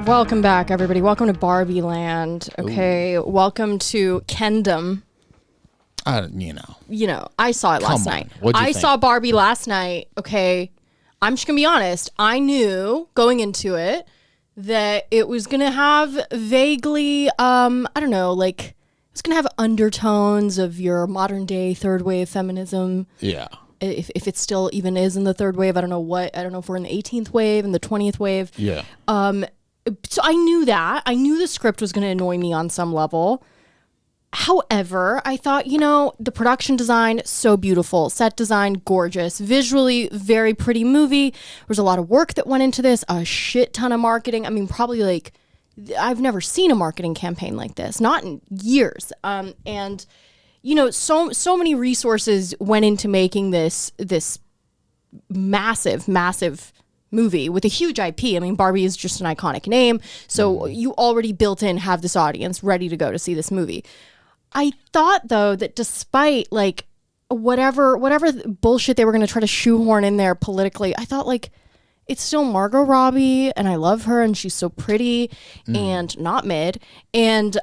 Welcome back, everybody. Welcome to Barbie Land. Okay, Ooh. Welcome to Kendom. I saw it last night. I saw Barbie last night. Okay, I'm just gonna be honest. I knew going into it that it was gonna have vaguely, it's gonna have undertones of your modern day third wave feminism. Yeah. If it still even is in the third wave, I don't know if we're in the 18th wave and the 20th wave. Yeah. So I knew that. I knew the script was going to annoy me on some level. However, I thought, the production design, so beautiful. Set design, gorgeous. Visually, very pretty movie. There was a lot of work that went into this. A shit ton of marketing. I mean, probably I've never seen a marketing campaign like this. Not in years. So many resources went into making this massive movie with a huge IP. I mean, Barbie is just an iconic name. So you already built in have this audience ready to go to see this movie. I thought, though, that despite whatever bullshit they were going to try to shoehorn in there politically, I thought it's still Margot Robbie and I love her and she's so pretty and not mid. And,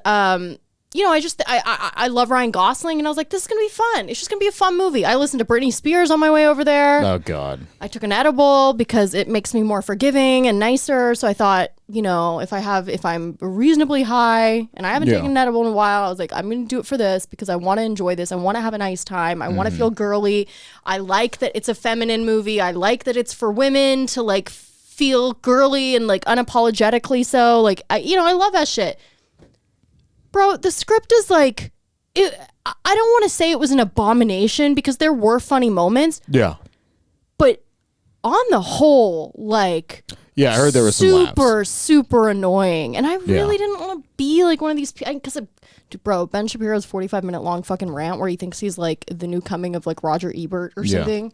I love Ryan Gosling and I was like, this is going to be fun. It's just going to be a fun movie. I listened to Britney Spears on my way over there. Oh, God. I took an edible because it makes me more forgiving and nicer. So I thought, if I'm reasonably high and I haven't taken an edible in a while, I was like, I'm going to do it for this because I want to enjoy this. I want to have a nice time. I want to feel girly. I like that it's a feminine movie. I like that it's for women to feel girly and unapologetically so. I love that shit. Bro, the script is I don't want to say it was an abomination because there were funny moments. Yeah. But on the whole, yeah, I heard there was super annoying. And I really didn't want to be one of these people. Because, bro, Ben Shapiro's 45-minute long fucking rant where he thinks he's the new coming of Roger Ebert or something.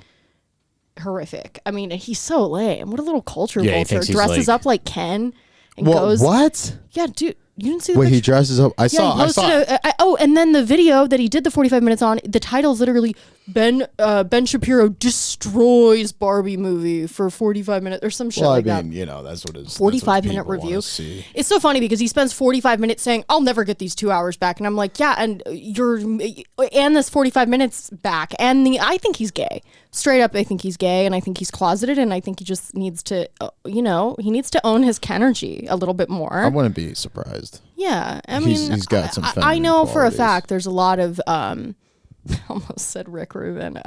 Horrific. I mean, he's so lame. What a little culture vulture. Dresses up like Ken and goes. What? Yeah, dude. You didn't see the picture? He dresses up. I saw. And then the video that he did the 45 minutes on, the title is literally Ben Shapiro destroys Barbie movie for 45 minutes or some shit that. That's what it's 45-minute review. It's so funny because he spends 45 minutes saying, I'll never get these 2 hours back. And I'm like, yeah, and this 45 minutes back. And I think he's gay. Straight up, I think he's gay and I think he's closeted and I think he just needs to, he needs to own his Kenergy a little bit more. I wouldn't be surprised. Yeah. I mean, he's got some I know qualities. For a fact there's a lot of, I almost said Rick Rubin,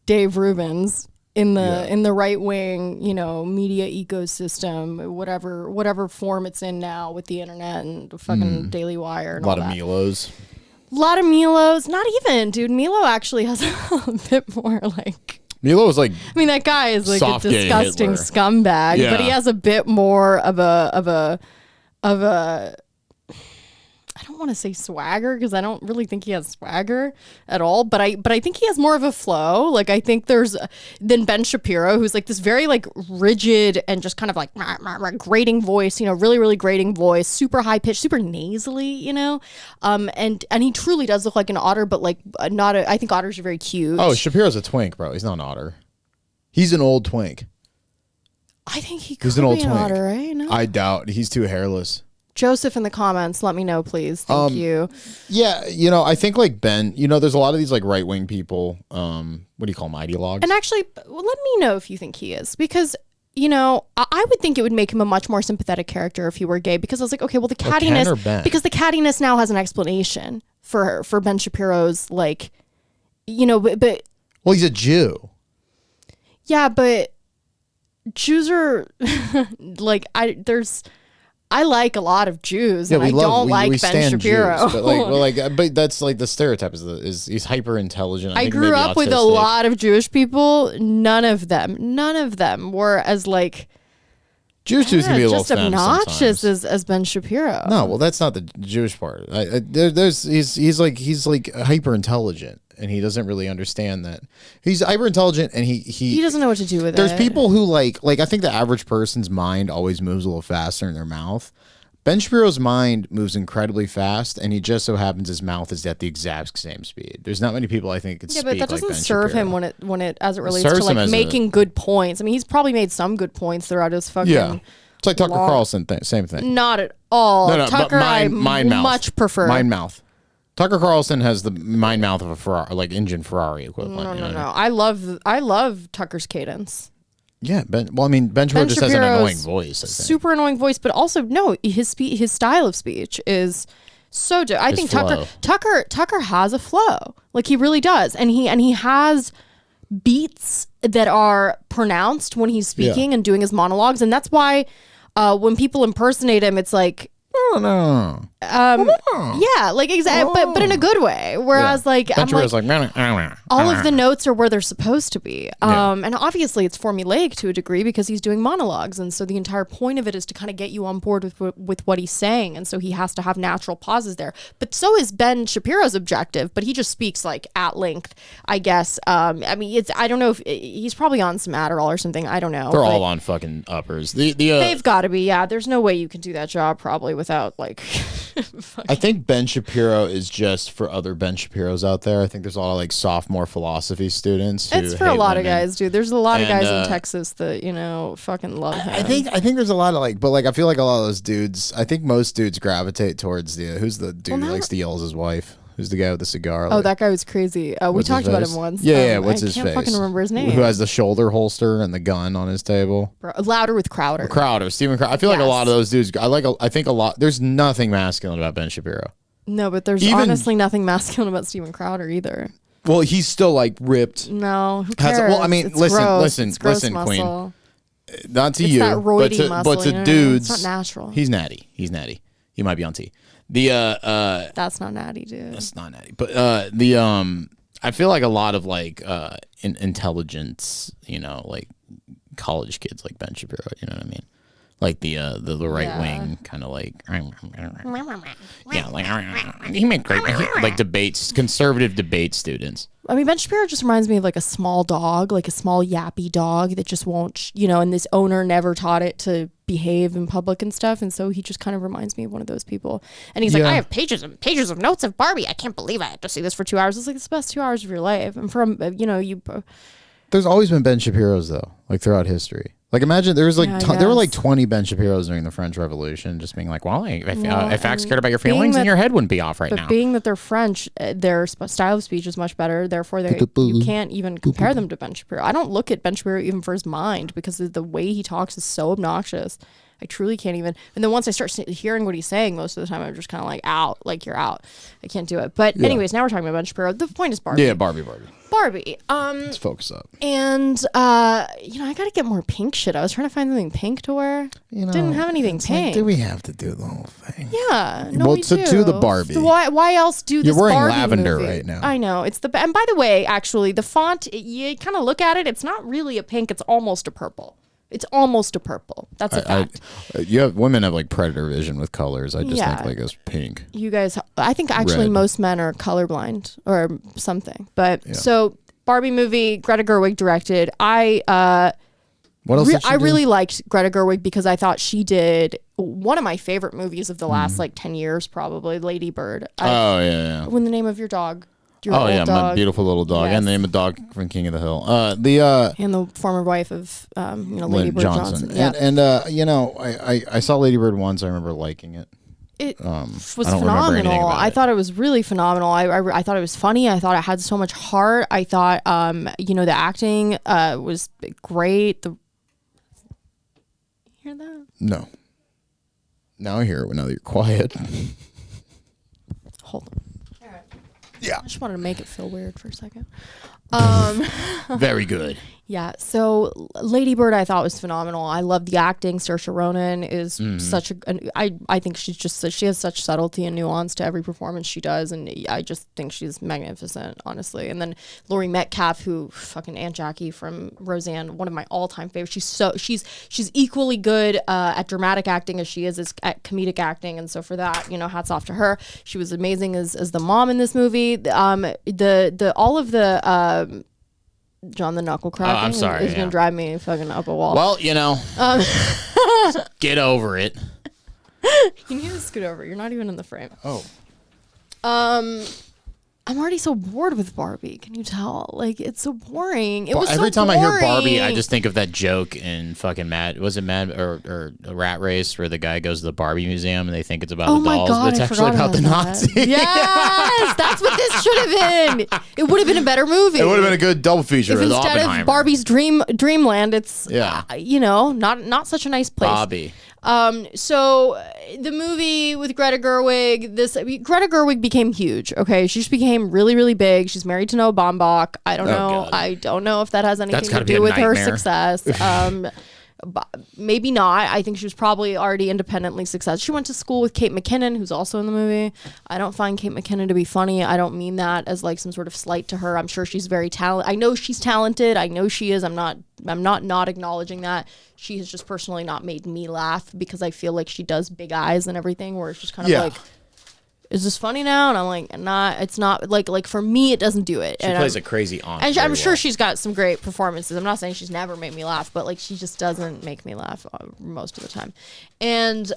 Dave Rubins in the right wing, media ecosystem, whatever form it's in now with the internet and the fucking Daily Wire and all that. A lot of Milos. Not even, dude. Milo actually has a bit more Milo was that guy is a disgusting scumbag, but he has a bit more of a I don't want to say swagger because I don't really think he has swagger at all, but I think he has more of a flow. I think than Ben Shapiro, who's this very rigid and just kind of grating voice, really, really grating voice, super high pitched, super nasally, and he truly does look like an otter, but I think otters are very cute. Oh, Shapiro's a twink, bro. He's not an otter. He's an old twink. I think he could be an otter, right? No? I doubt. He's too hairless. Joseph in the comments, let me know, please. Thank you. Yeah, I think Ben, there's a lot of these right-wing people, what do you call them, ideologues? And actually, let me know if you think he is, because, I would think it would make him a much more sympathetic character if he were gay, because I was like, okay, well, the cattiness, because the cattiness now has an explanation for Ben Shapiro's, but... Well, he's a Jew. Yeah, but Jews are, I like a lot of Jews, and I don't like Ben Shapiro. Jews, but that's the stereotype is he's hyper intelligent. I grew up with a lot of Jewish people. None of them were as Jewish dudes can be a little just obnoxious as Ben Shapiro. No, well, that's not the Jewish part. He's hyper intelligent. And he doesn't really understand that he's hyper intelligent, and he doesn't know what to do with it. There's people who I think the average person's mind always moves a little faster in their mouth. Ben Shapiro's mind moves incredibly fast, and he just so happens his mouth is at the exact same speed. There's not many people I think could speak like Ben Shapiro. Yeah, but that doesn't serve him when it as it relates to making good points. I mean, he's probably made some good points throughout his fucking It's like Tucker Carlson thing, same thing. Not at all. No, Tucker, I mouth. much prefer. Mind mouth. Tucker Carlson has the mind mouth of a Ferrari, like engine Ferrari equivalent. No. I love Tucker's cadence. Yeah, Ben Shapiro just has an annoying voice. Super annoying voice, but also no, his style of speech is so. I think Tucker has a flow, like he really does, and he has beats that are pronounced when he's speaking and doing his monologues, and that's why when people impersonate him, it's like. Oh no. Yeah, like exactly, but in a good way. Whereas, like, I'm like, all of the notes are where they're supposed to be. And obviously, it's formulaic to a degree because he's doing monologues, and so the entire point of it is to kind of get you on board with what he's saying, and so he has to have natural pauses there. But so is Ben Shapiro's objective, but he just speaks like at length, I guess. I mean, I don't know if he's probably on some Adderall or something. I don't know. They're all on fucking uppers. They've got to be. Yeah, there's no way you can do that job probably without like. I think Ben Shapiro is just for other Ben Shapiros out there. I think there's a lot of like sophomore philosophy students. It's for a lot of guys, dude. There's a lot of guys in Texas that fucking love him. I think there's a lot of I feel like a lot of those dudes. I think most dudes gravitate towards who's the dude who likes to yell at his wife. Who's the guy with the cigar? Oh, that guy was crazy. We talked about him once. Yeah, what's his face? I can't fucking remember his name. Who has the shoulder holster and the gun on his table? Louder with Crowder. Steven Crowder. I feel like a lot of those dudes. I think a lot. There's nothing masculine about Ben Shapiro. No, but there's honestly nothing masculine about Steven Crowder either. Well, he's still like ripped. No, who cares? Well, I mean, it's listen, muscle. Queen. Not to it's you, that roidy but to dudes, it's not natural. He's natty. He might be on T. That's not natty, dude. That's not natty. But I feel like a lot of like intelligence, like college kids like Ben Shapiro, you know what I mean? Like the right wing kind of like he made great like debates, conservative debate students. I mean, Ben Shapiro just reminds me of like a small dog, like a small yappy dog that just won't, and this owner never taught it to behave in public and stuff. And so he just kind of reminds me of one of those people. And he's like, I have pages and pages of notes of Barbie. I can't believe I had to see this for 2 hours. It's like, it's the best 2 hours of your life. And from, There's always been Ben Shapiros though, like throughout history. Like imagine there was like there were like 20 Ben Shapiros during the French Revolution, just being like, well, if facts cared about your feelings, then your head wouldn't be off right now. But being that they're French, their style of speech is much better. Therefore, you can't even compare them to Ben Shapiro. I don't look at Ben Shapiro even for his mind because the way he talks is so obnoxious. I truly can't even. And then once I start hearing what he's saying, most of the time I'm just kind of like out, like you're out. I can't do it. But anyways, now we're talking about Ben Shapiro. The point is Barbie. Yeah, Barbie. Let's focus up. And I gotta get more pink shit. I was trying to find something pink to wear. Didn't have anything pink. Like, do we have to do the whole thing? Yeah. No, we do. To the Barbie. Why else do this? You're wearing Barbie lavender movie? right now. I know. And by the way, actually, the font, you kind of look at it, it's not really a pink, it's almost a purple. It's almost a purple. That's a fact. Women have like predator vision with colors. I just think like it's pink. You guys, I think actually most men are colorblind or something. But so Barbie movie, Greta Gerwig directed. I really liked Greta Gerwig because I thought she did one of my favorite movies of the last like 10 years, probably Lady Bird. When the name of your dog. My beautiful little dog, and the name of the dog from King of the Hill. And the former wife of Lady Bird Johnson. Yeah. And I saw Lady Bird once. I remember liking it. It was phenomenal. I thought it was really phenomenal. I thought it was funny. I thought it had so much heart. I thought the acting was great. You hear that? No. Now I hear it. Now that you're quiet. Hold on. Yeah. I just wanted to make it feel weird for a second. Very good. Yeah. So Lady Bird, I thought was phenomenal. I love the acting. Saoirse Ronan is such I think she has such subtlety and nuance to every performance she does, and I just think she's magnificent, honestly. And then Laurie Metcalf, who fucking Aunt Jackie from Roseanne, one of my all-time favorites. She's equally good at dramatic acting as she is at comedic acting, and so for that, hats off to her. She was amazing as the mom in this movie. All of the John the Knuckle cracking is going to drive me fucking up a wall. Well, get over it. You need to scoot over. You're not even in the frame. Oh. I'm already so bored with Barbie. Can you tell? Like, it's so boring. It was every so time I hear Barbie, boring. I just think of that joke in fucking Mad or a Rat Race where the guy goes to the Barbie museum and they think it's about the dolls, God, but it's actually about the Nazis. Yes, that's what this should have been. It would have been a better movie. It would have been a good double feature. If with instead Oppenheimer. of Barbie's dreamland, it's not such a nice place. Bobby. So the movie with Greta Gerwig, Greta Gerwig became huge. Okay, she just became really, really big. She's married to Noah Baumbach. I don't know. God. I don't know if that has anything to be do a with her nightmare. success. Maybe not. I think she was probably already independently successful. She went to school with Kate McKinnon, who's also in the movie. I don't find Kate McKinnon to be funny. I don't mean that as like some sort of slight to her. I'm sure she's very talented. I know she's talented. I know she is. I'm not acknowledging that. She has just personally not made me laugh because I feel like she does big eyes and everything where it's just kind of like, is this funny now? And I'm like, not. It's not like for me, it doesn't do it. She plays a crazy aunt. And I'm sure she's got some great performances. I'm not saying she's never made me laugh, but like she just doesn't make me laugh most of the time. And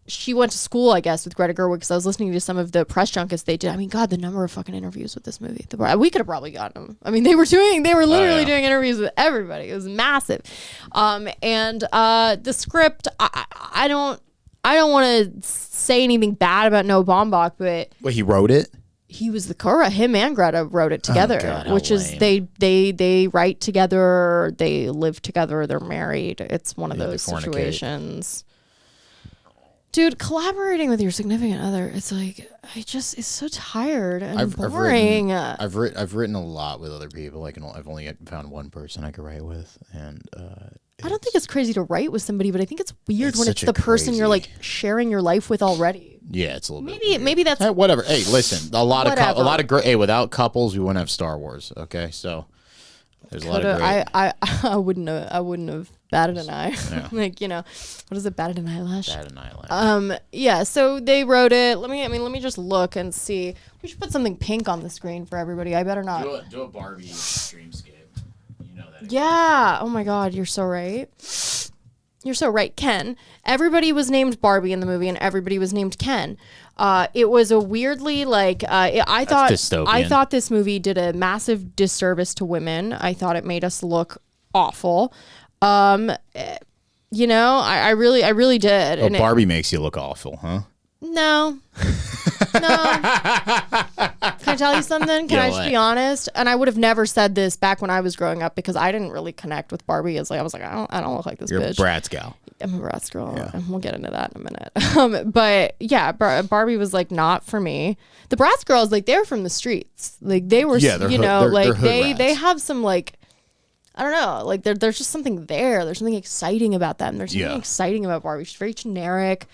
she went to school, I guess, with Greta Gerwig because I was listening to some of the press junkets they did. I mean, God, the number of fucking interviews with this movie. We could have probably gotten them. I mean, they were literally doing interviews with everybody. It was massive. And the script, I don't want to say anything bad about Noah Baumbach, but Wait, he wrote it? he was the co-writer. Him and Greta wrote it together, God, how which is lame. they write together, they live together, they're married. It's one of those they fornicate. situations. Dude, collaborating with your significant other, it's like it's so tired and boring. I've written a lot with other people. I've only found one person I could write with, and I don't think it's crazy to write with somebody, but I think it's weird when it's such the a person you're crazy- like sharing your life with already. yeah, it's a little bit. Maybe that's Hey, whatever. Hey, listen, a lot Whatever. of great. Hey, without couples, we wouldn't have Star Wars. Okay, so there's a lot of great. I wouldn't have batted an eye. Yeah. Like, what is it, batted an eyelash? Bad and eyelash. Yeah, so they wrote it. Let me just look and see. We should put something pink on the screen for everybody. I better not. Do a Barbie dreamscape. You know that. Yeah. Oh my God, you're so right. You're so right, Ken. Everybody was named Barbie in the movie, and everybody was named Ken. It was a weirdly I dystopian. thought this movie did a massive disservice to women. I thought it made us look awful. I really did. Oh, And Barbie makes you look awful, huh? No. Can I tell you something? Can Yeah, I just be honest? And I would have never said this back when I was growing up because I didn't really connect with Barbie. I was like, I don't look like this You're bitch. a Bratz gal. I'm a Bratz girl, and we'll get into that in a minute. But yeah, Barbie was like not for me. The Bratz girls, like they're from the streets. Like they were, Yeah, they're hood they rats. have some like. I don't know, like there's just something there. There's something exciting about them. There's something exciting about Barbie. She's very generic,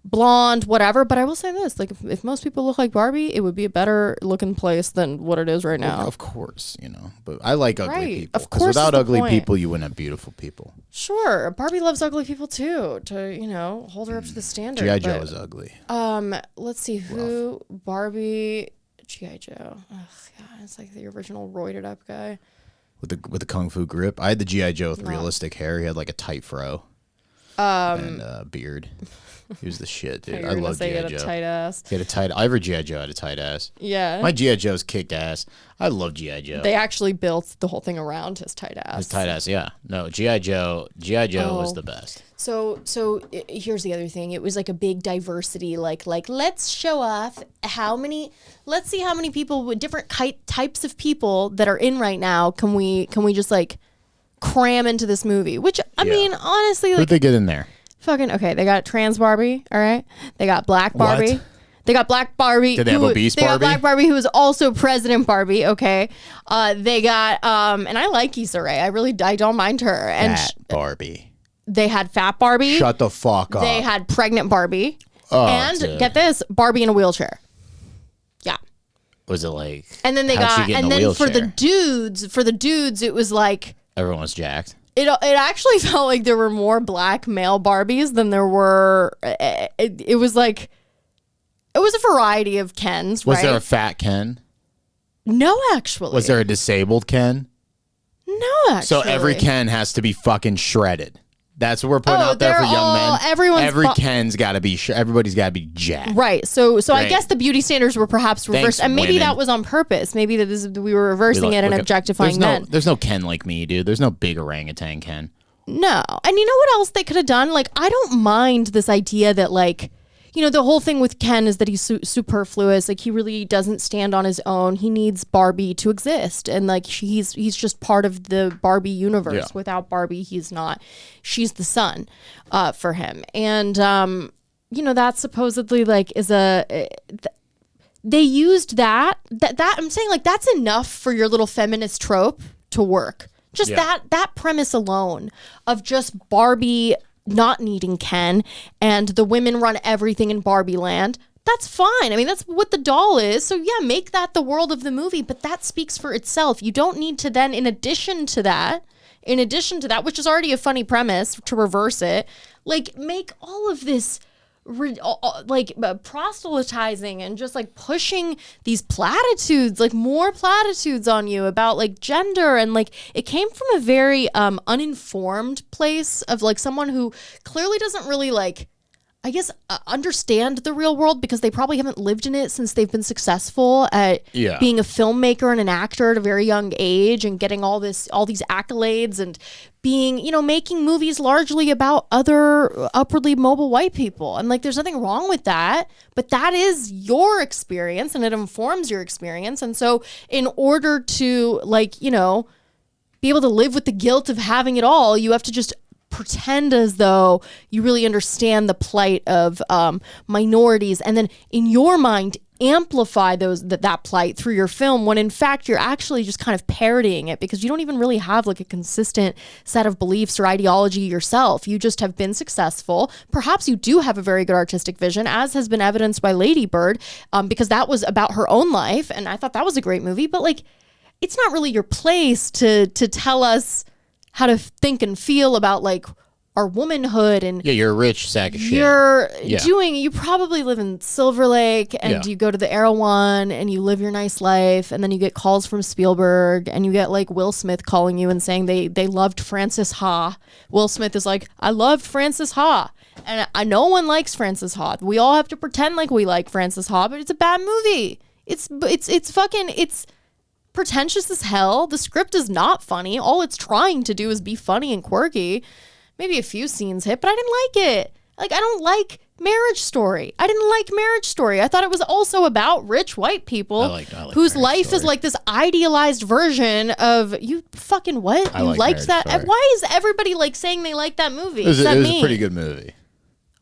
blonde, whatever. But I will say this, like if most people look like Barbie, it would be a better looking place than what it is right now. Of course, but I like ugly Right. people. Of course Because without is the ugly point. people, you wouldn't have beautiful people. Sure, Barbie loves ugly people too, to hold her up to the standard. G.I. Joe but, is ugly. let's see who Barbie G.I. Joe. Oh God, it's like the original roided up guy. With the kung fu grip. I had the G.I. Joe with realistic hair. He had like a tight fro. And beard. He was the shit, dude. I love Say he G.I. had a Joe. tight ass. He had a tight. Every G.I. Joe had a tight ass. Yeah. My G.I. Joe's kicked ass. I love G.I. Joe. They actually built the whole thing around his tight ass. His tight ass, yeah. No, G.I. Joe was the best. So here's the other thing. It was like a big diversity, like let's show off let's see how many people with different types of people that are in right now can we just like cram into this movie, which I mean, honestly, Who'd like they get in there? fucking, okay, they got trans Barbie, all right? They got black Barbie. What? They got black Barbie. Did they have obese They got Barbie? black Barbie who is also President Barbie, okay? They got, and I like Issa Rae. I don't mind her. And Fat Barbie. they had fat Barbie. Shut the fuck up. They had pregnant Barbie. Oh, and dude. get this, Barbie in a wheelchair. Yeah. Was it like? And then how'd she get in a for the wheelchair? dudes, it was like, Everyone was jacked. it actually felt like there were more black male Barbies than there were. It was like, it was a variety of Kens, Was right? there a fat Ken? No, actually. Was there a disabled Ken? No, actually. So every Ken has to be fucking shredded. That's what we're putting out there for young men. Every Ken's got to be. Everybody's got to be jacked. Right. So I guess the beauty standards were perhaps reversed, and maybe that was on purpose. Maybe we were reversing it and objectifying men. There's no Ken like me, dude. There's no big orangutan Ken. No. And you know what else they could have done? Like, I don't mind this idea that, like, you know, the whole thing with Ken is that he's superfluous. Like, he really doesn't stand on his own. He needs Barbie to exist. And, like, he's just part of the Barbie universe. Yeah. Without Barbie, he's not. She's the sun for him. And, you know, that supposedly, like, is they used that I'm saying, like, that's enough for your little feminist trope to work. Just that premise alone of just Barbie not needing Ken and the women run everything in Barbie land. That's fine. I mean, that's what the doll is. So yeah, make that the world of the movie, but that speaks for itself. You don't need to then, in addition to that, which is already a funny premise, to reverse it, like, make all of this like proselytizing and just like pushing these platitudes, like more platitudes on you about like gender, and like it came from a very uninformed place of like someone who clearly doesn't really, like, I guess, understand the real world, because they probably haven't lived in it since they've been successful at being a filmmaker and an actor at a very young age and getting all these accolades and being, you know, making movies largely about other upwardly mobile white people. And like, there's nothing wrong with that, but that is your experience and it informs your experience. And so in order to, like, you know, be able to live with the guilt of having it all, you have to just pretend as though you really understand the plight of minorities, and then in your mind amplify that plight through your film, when in fact you're actually just kind of parodying it, because you don't even really have like a consistent set of beliefs or ideology yourself. You just have been successful. Perhaps you do have a very good artistic vision, as has been evidenced by Lady Bird, because that was about her own life, and I thought that was a great movie. But like, it's not really your place to tell us how to think and feel about like our womanhood. And you're a rich sack of shit. You probably live in Silver Lake, and you go to the Erewhon and you live your nice life, and then you get calls from Spielberg, and you get like Will Smith calling you and saying they loved Frances Ha. Will Smith is like, I loved Frances Ha. And no one likes Frances Ha. We all have to pretend like we like Frances Ha, but it's a bad movie. It's pretentious as hell. The script is not funny. All it's trying to do is be funny and quirky. Maybe a few scenes hit, but I didn't like it. Like, I don't like Marriage Story. I didn't like Marriage Story. I thought it was also about rich white people whose life is like this idealized version of, you fucking what? You liked that? Why is everybody like saying they like that movie? It was a pretty good movie.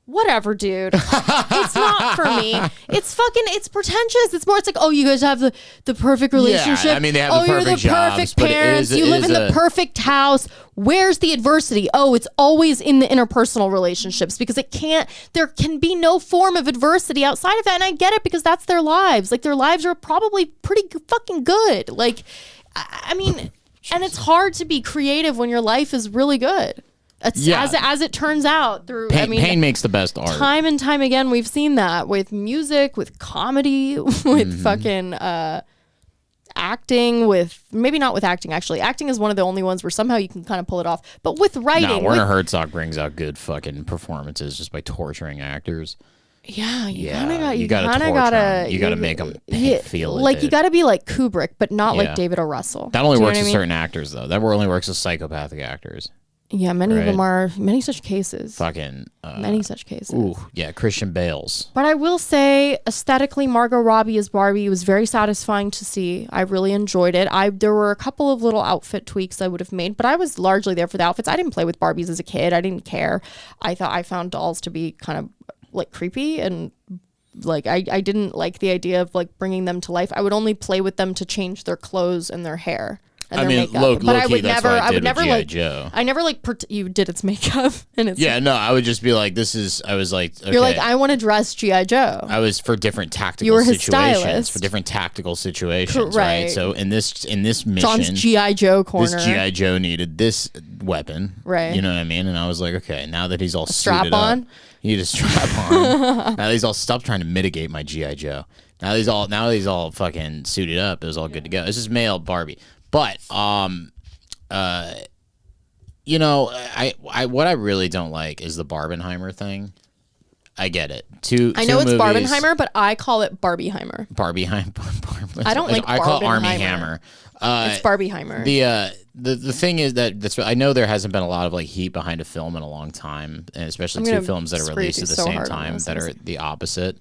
Whatever, dude. It's not for me. It's pretentious. It's more, it's like, oh, you guys have the perfect relationship. Yeah, I mean, they have the perfect jobs, you're the perfect parents. You live in the perfect house. Where's the adversity? Oh, it's always in the interpersonal relationships, because there can be no form of adversity outside of that. And I get it, because that's their lives. Like, their lives are probably pretty fucking good. Like, I mean, and it's hard to be creative when your life is really good. As it turns out, through pain makes the best art. Time and time again, we've seen that with music, with comedy, with fucking acting. With maybe not with acting. Actually, acting is one of the only ones where somehow you can kind of pull it off. But with writing, no, Werner Herzog brings out good fucking performances just by torturing actors. Yeah, you gotta make them feel it. Like, you gotta be like Kubrick, but not like David O. Russell. That only works with certain actors, though. That only works with psychopathic actors. Yeah, many of them are, many such cases. Many such cases. Ooh, yeah, Christian Bale's. But I will say, aesthetically, Margot Robbie as Barbie was very satisfying to see. I really enjoyed it. There were a couple of little outfit tweaks I would have made, but I was largely there for the outfits. I didn't play with Barbies as a kid. I didn't care. I found dolls to be kind of like creepy, and like I didn't like the idea of like bringing them to life. I would only play with them to change their clothes and their hair. I mean, but I would never like Joe. I never like you did its makeup and it's I would just be like, I was like, okay. You're like, I want to dress G.I. Joe. I was for different tactical situations. For different tactical situations, right? So in this mission, John's G.I. Joe corner. This G.I. Joe needed this weapon, right? You know what I mean? And I was like, okay, now that he's all suited up, you need a strap on. Now that he's all, stop trying to mitigate my G.I. Joe. Now that he's all fucking suited up, it was all good to go. This is male Barbie. But I what I really don't like is the Barbenheimer thing. I get it. I know it's Barbenheimer, but I call it Barbieheimer. Barbieheimer. I don't like I call it Army Barbenheimer. Hammer. It's Barbieheimer. The thing is that I know there hasn't been a lot of like heat behind a film in a long time, and especially two films that are released at the same time that are the opposite.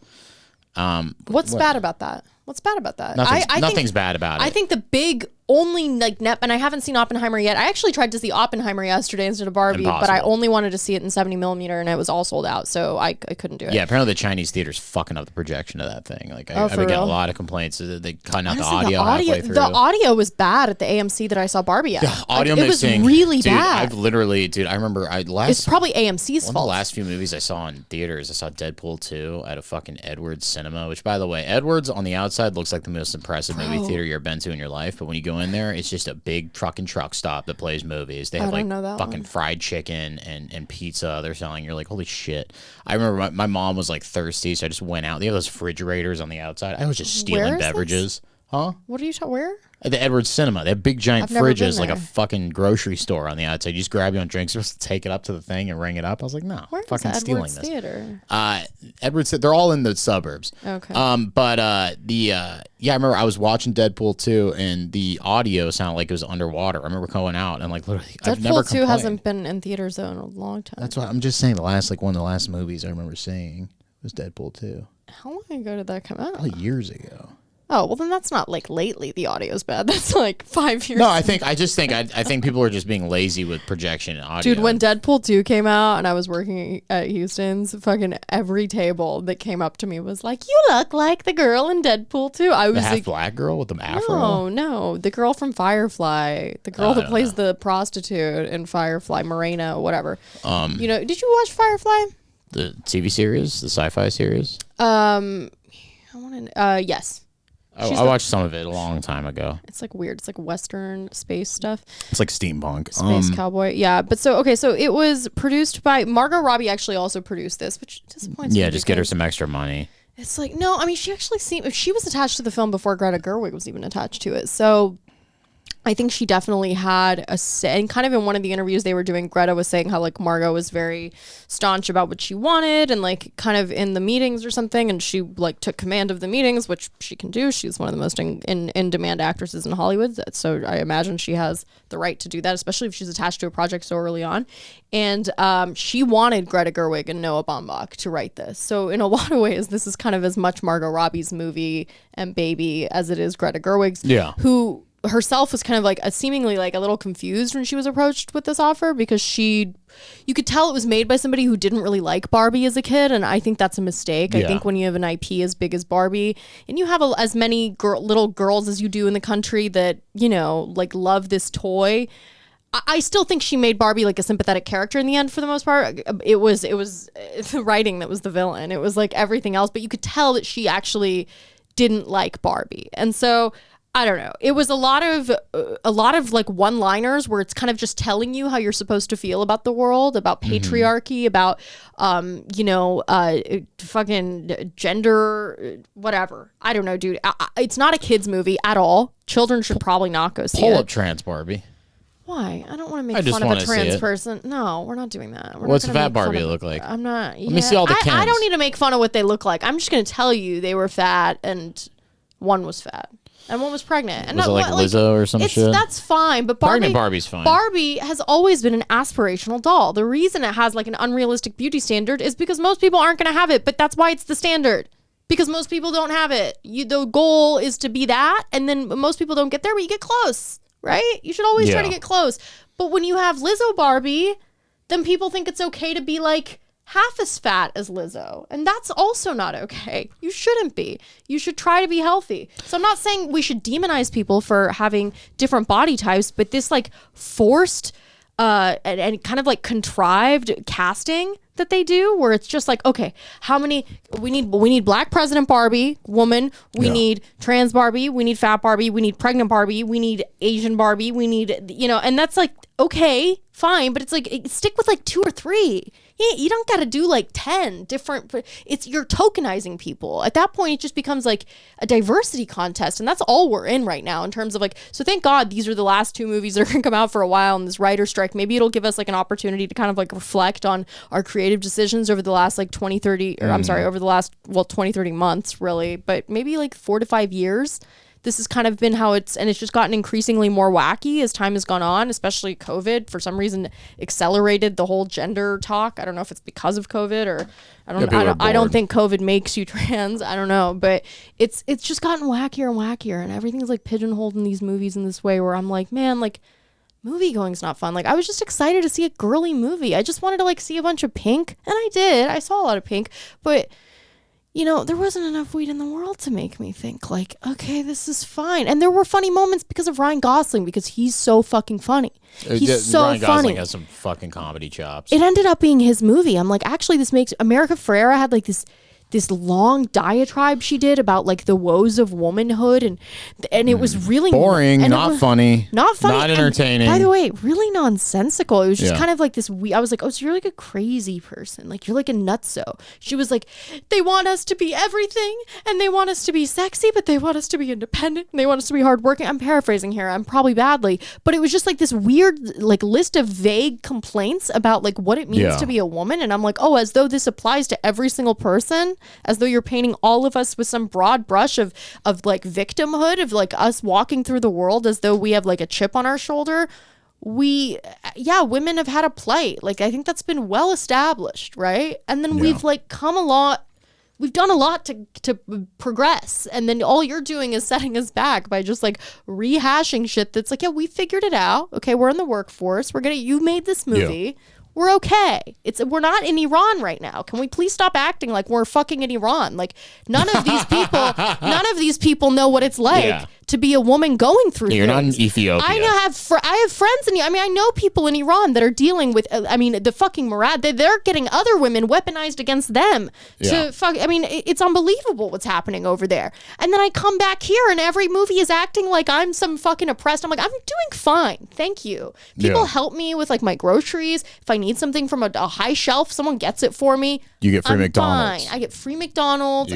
What's bad about that? What's bad about that? Nothing's bad about it. I think the big only like and I haven't seen Oppenheimer yet. I actually tried to see Oppenheimer yesterday instead of Barbie, but I only wanted to see it in 70mm and it was all sold out, so I couldn't do it. Yeah, apparently the Chinese theater's fucking up the projection of that thing. Like I've been getting a lot of complaints that they cut out the audio halfway through. The audio was bad at the AMC that I saw Barbie at. The audio It mixing, was really dude, bad. I remember it's probably AMC's fault. One of the last few movies I saw in theaters, I saw Deadpool 2 at a fucking Edwards cinema, which by the way, Edwards on the outside looks like the most impressive movie theater you've been to in your life, but when you go in there, it's just a big truck stop that plays movies. They have like fucking fried chicken and pizza they're selling. You're like, holy shit. I remember my mom was like thirsty, so I just went out. They have those refrigerators on the outside. I was just stealing beverages. Huh? What are you talking? Where? At the Edwards Cinema. They have big giant fridges, like a fucking grocery store on the outside. You just grab your own drinks, you're supposed to take it up to the thing and ring it up. I was like, no, where fucking is stealing Edwards this. Theater? Edwards, they're all in the suburbs. Okay. I remember I was watching Deadpool 2 and the audio sounded like it was underwater. I remember going out and like literally Deadpool 2 hasn't been in theaters though in a long time. That's why I'm just saying one of the last movies I remember seeing was Deadpool 2. How long ago did that come out? Probably years ago. Oh, well then that's not like lately the audio's bad. That's like 5 years. No, I think people are just being lazy with projection and audio. Dude, when Deadpool 2 came out and I was working at Houston's, fucking every table that came up to me was like, "You look like the girl in Deadpool 2." I was the half like, black girl with the afro. No, the girl from Firefly, the girl that plays the prostitute in Firefly, Morena, whatever. Did you watch Firefly? The TV series, the sci-fi series. Yes. I watched some of it a long time ago. It's like weird. It's like Western space stuff. It's like steampunk. Space cowboy. Yeah. But so it was produced by Margot Robbie actually also produced this, which disappoints me. Yeah, just get her some extra money. It's like, no, I mean, she actually seemed, she was attached to the film before Greta Gerwig was even attached to it. So I think she definitely had a say. And kind of in one of the interviews they were doing, Greta was saying how like Margot was very staunch about what she wanted and like kind of in the meetings or something. And she like took command of the meetings, which she can do. She's one of the most in demand actresses in Hollywood. So I imagine she has the right to do that, especially if she's attached to a project so early on. And she wanted Greta Gerwig and Noah Baumbach to write this. So in a lot of ways, this is kind of as much Margot Robbie's movie and baby as it is Greta Gerwig's. Yeah. Who herself was kind of like seemingly like a little confused when she was approached with this offer because you could tell it was made by somebody who didn't really like Barbie as a kid, and I think that's a mistake. Yeah. I think when you have an IP as big as Barbie and you have as many little girls as you do in the country that like love this toy, I still think she made Barbie like a sympathetic character in the end for the most part. It was the writing that was the villain. It was like everything else, but you could tell that she actually didn't like Barbie, and so. I don't know. It was a lot of like one-liners where it's kind of just telling you how you're supposed to feel about the world, about patriarchy, about fucking gender, whatever. I don't know, dude. It's not a kids movie at all. Children should probably not go see it. Pull up trans Barbie. Why? I don't want to make fun of a trans person. No, we're not doing that. What's fat Barbie look like? I'm not. Let me see all the Kens. I don't need to make fun of what they look like. I'm just going to tell you they were fat and one was fat. And one was pregnant. And was it like Lizzo or some shit? That's fine, but pregnant Barbie's fine. Barbie has always been an aspirational doll. The reason it has like an unrealistic beauty standard is because most people aren't going to have it, but that's why it's the standard. Because most people don't have it. The goal is to be that, and then most people don't get there, but you get close, right? You should always try to get close. But when you have Lizzo Barbie, then people think it's okay to be like half as fat as Lizzo. And that's also not okay. You shouldn't be. You should try to be healthy. So I'm not saying we should demonize people for having different body types, but this like forced and kind of like contrived casting that they do where it's just like, okay, how many we need black president Barbie woman, we need trans Barbie, we need fat Barbie, we need pregnant Barbie, we need Asian Barbie, we need and that's like, okay, fine, but it's like stick with like 2 or 3. You don't got to do like 10 different, you're tokenizing people. At that point, it just becomes like a diversity contest. And that's all we're in right now in terms of like, so thank God these are the last 2 movies that are going to come out for a while in this writer strike. Maybe it'll give us like an opportunity to kind of like reflect on our creative decisions over the last like 20, 30, or I'm sorry, over the last, 20, 30 months really, but maybe like 4 to 5 years. This has kind of been how it's just gotten increasingly more wacky as time has gone on, especially COVID for some reason accelerated the whole gender talk. I don't know if it's because of COVID or I don't think COVID makes you trans. I don't know, but it's just gotten wackier and wackier, and everything's like pigeonholed in these movies in this way where I'm like, man, like movie going's not fun. Like I was just excited to see a girly movie. I just wanted to like see a bunch of pink, and I did. I saw a lot of pink, but you know, there wasn't enough weed in the world to make me think like, okay, this is fine. And there were funny moments because of Ryan Gosling, because he's so fucking funny. He's so Ryan funny. Gosling has some fucking comedy chops. It ended up being his movie. I'm like, actually, this makes America Ferrera had like this long diatribe she did about like the woes of womanhood, and it was really boring, not funny, not entertaining. And by the way, really nonsensical. It was just kind of like this. I was like, oh, so you're like a crazy person, like you're like a nutso. She was like, they want us to be everything, and they want us to be sexy, but they want us to be independent, and they want us to be hardworking. I'm paraphrasing here. I'm probably badly, but it was just like this weird like list of vague complaints about like what it means to be a woman, and I'm like, oh, as though this applies to every single person. As though you're painting all of us with some broad brush of like victimhood, of like us walking through the world as though we have like a chip on our shoulder. Women have had a plight. Like I think that's been well established, right? And then we've like come a lot. We've done a lot to progress, and then all you're doing is setting us back by just like rehashing shit that's like, yeah, we figured it out. Okay, we're in the workforce. You made this movie. Yeah. We're okay. We're not in Iran right now. Can we please stop acting like we're fucking in Iran? Like none of these people know what it's like to be a woman going through You're things. not in Ethiopia. I have friends I know people in Iran that are dealing with the fucking Murad. They're getting other women weaponized against them to fuck. It's unbelievable what's happening over there. And then I come back here and every movie is acting like I'm some fucking oppressed. I'm like, I'm doing fine, thank you. People help me with like my groceries. If I need something from a high shelf, someone gets it for me. You get free McDonald's. Fine. I get free McDonald's.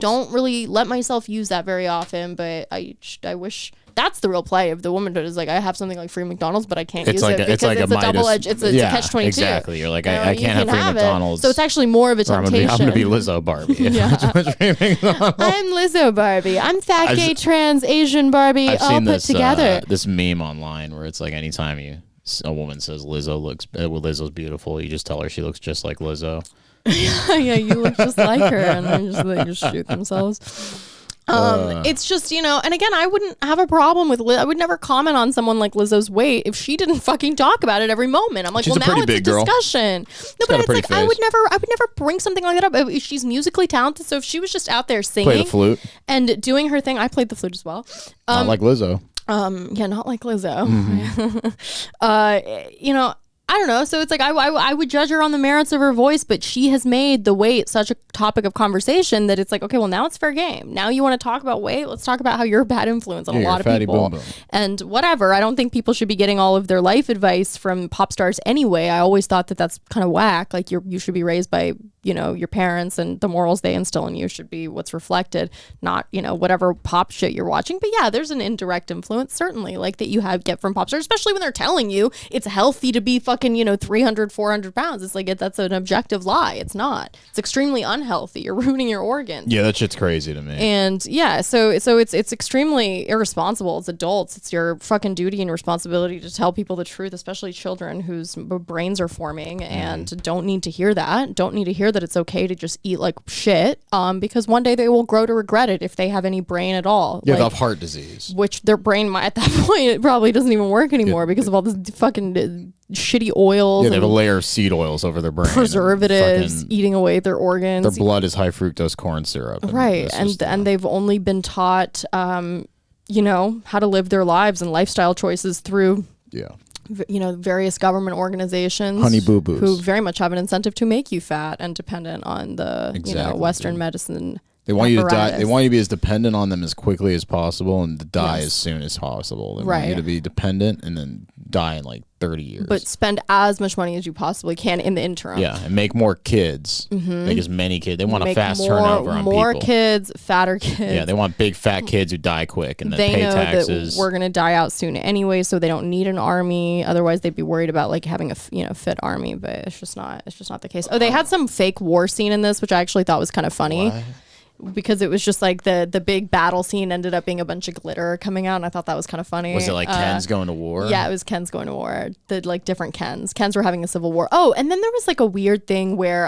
Don't really let myself use that very often, but I wish that's the real play of the womanhood, is like I have something like free McDonald's, but I can't use it because it's a double-edged. It's a catch-22. Exactly. You're like, I can't have free McDonald's. So it's actually more of a temptation. I'm gonna be Lizzo Barbie. I'm Lizzo Barbie. I'm fat, gay, trans, Asian Barbie, all put together. This meme online where it's like anytime a woman says Lizzo's beautiful, you just tell her she looks just like Lizzo. Yeah, you look just like her, and they just shoot themselves. It's just, and again, I wouldn't have a problem with I would never comment on someone like Lizzo's weight if she didn't fucking talk about it every moment. I'm like, she's now it's a Girl. discussion. No, but it's like face. I would never bring something like that up. She's musically talented, so if she was just out there singing, play the flute and doing her thing, I played the flute as well. Not like Lizzo. Not like Lizzo. Mm-hmm. I don't know. So it's like I would judge her on the merits of her voice, but she has made the weight such a topic of conversation that it's like, okay, well, now it's fair game. Now you want to talk about weight? Let's talk about how you're a bad influence on a lot of people. Boom. And whatever. I don't think people should be getting all of their life advice from pop stars anyway. I always thought that that's kind of whack. Like you should be raised by, your parents, and the morals they instill in you should be what's reflected, not, whatever pop shit you're watching. But yeah, there's an indirect influence, certainly, like that you get from pop stars, especially when they're telling you it's healthy to be fucking, 300, 400 pounds. It's like, that's an objective lie. It's not. It's extremely unhealthy. You're ruining your organs. Yeah, that shit's crazy to me. And yeah, so it's extremely irresponsible. It's adults. It's your fucking duty and responsibility to tell people the truth, especially children whose brains are forming and don't need to hear that. Don't need to hear that it's okay to just eat like shit, because one day they will grow to regret it if they have any brain at all. Yeah, they have heart disease. Which their brain might, at that point, it probably doesn't even work anymore because of all this fucking shitty oils. Yeah, they have a layer of seed oils over their brain. Preservatives, eating away their organs. Their blood is high fructose corn syrup. Right, and they've only been taught, how to live their lives and lifestyle choices through various government organizations, honey boo boos, who very much have an incentive to make you fat and dependent on the Western medicine They want you to die. They want you to be as dependent on them as quickly as possible and to die as soon as possible. They want you to be dependent and then die in like 30 years. But spend as much money as you possibly can in the interim. Yeah, and make more kids. Make as many kids. They want a fast turnover on more people. kids, fatter kids. Yeah, they want big fat kids who die quick and then they pay know taxes. That we're gonna die out soon anyway, so they don't need an army. Otherwise, they'd be worried about like having a fit army. But it's just not the case. Oh, they had some fake war scene in this, which I actually thought was kind of funny. What? Because it was just like the big battle scene ended up being a bunch of glitter coming out, and I thought that was kind of funny. Was it like Ken's going to war? Yeah, it was Ken's going to war. The like different Kens. Kens were having a civil war. Oh, and then there was like a weird thing where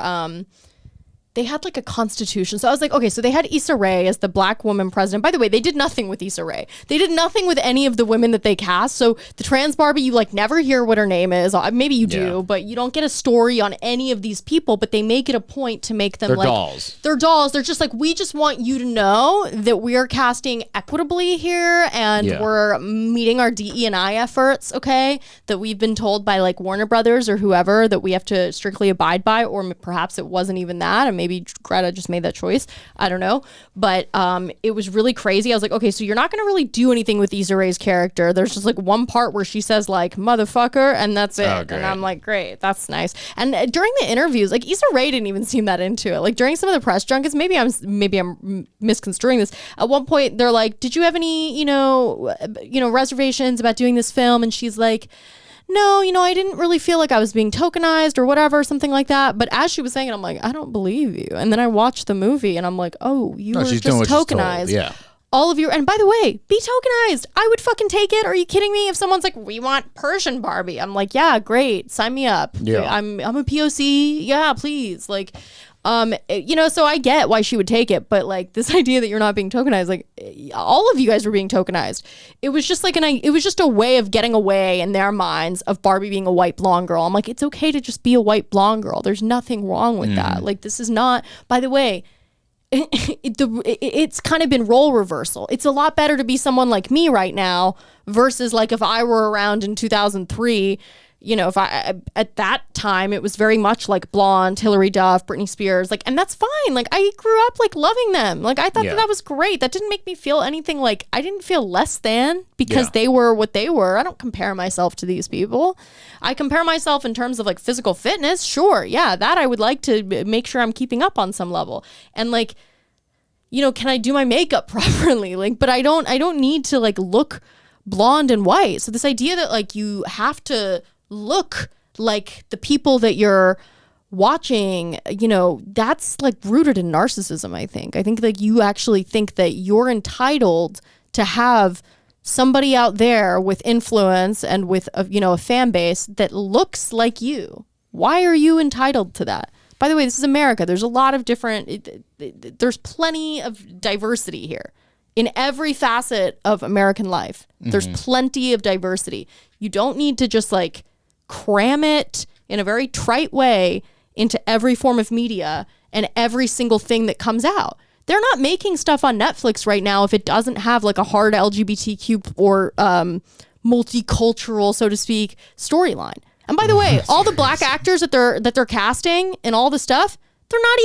they had like a constitution. So I was like, okay, so they had Issa Rae as the black woman president. By the way, they did nothing with Issa Rae. They did nothing with any of the women that they cast. So the trans Barbie, you like never hear what her name is. Maybe you do, but you don't get a story on any of these people, but they make it a point to make them They're like dolls. They're dolls. They're just like, we just want you to know that we are casting equitably here and we're meeting our DE&I efforts, okay? That we've been told by like Warner Brothers or whoever that we have to strictly abide by, or perhaps it wasn't even that, and maybe Greta just made that choice. I don't know. But it was really crazy. I was like, okay, so you're not going to really do anything with Issa Rae's character. There's just like one part where she says like, motherfucker, and that's it. Oh, and I'm like, great, that's nice. And during the interviews, like Issa Rae didn't even seem that into it. Like during some of the press junkets, maybe I'm misconstruing this. At one point, they're like, did you have any, reservations about doing this film? And she's like, no, I didn't really feel like I was being tokenized or whatever, something like that. But as she was saying it, I'm like, I don't believe you. And then I watched the movie and I'm like, oh, you were just tokenized. Yeah. All of you. And by the way, be tokenized. I would fucking take it. Are you kidding me? If someone's like, we want Persian Barbie. I'm like, yeah, great. Sign me up. Yeah. I'm a POC. Yeah, please. Like, so I get why she would take it, but like this idea that you're not being tokenized, like all of you guys were being tokenized. It was just like it was just a way of getting away in their minds of Barbie being a white blonde girl. I'm like, it's okay to just be a white blonde girl. There's nothing wrong with that. Like this is not, by the way, it's kind of been role reversal. It's a lot better to be someone like me right now versus like if I were around in 2003. If I, at that time, it was very much like blonde, Hillary Duff, Britney Spears, like, and that's fine. Like, I grew up like loving them. Like, I thought that was great. That didn't make me feel anything like, I didn't feel less than because they were what they were. I don't compare myself to these people. I compare myself in terms of like physical fitness. Sure. Yeah. That I would like to make sure I'm keeping up on some level. And like, can I do my makeup properly? Like, but I don't need to like look blonde and white. So this idea that like you have to look like the people that you're watching, that's like rooted in narcissism. I think like you actually think that you're entitled to have somebody out there with influence and with a fan base that looks like you. Why are you entitled to that? By the way, this is America. There's a lot of there's plenty of diversity here. In every facet of American life, there's plenty of diversity. You don't need to just like cram it in a very trite way into every form of media and every single thing that comes out. They're not making stuff on Netflix right now if it doesn't have like a hard LGBTQ or multicultural, so to speak, storyline. And by the way, all the black actors that they're casting and all the stuff, they're not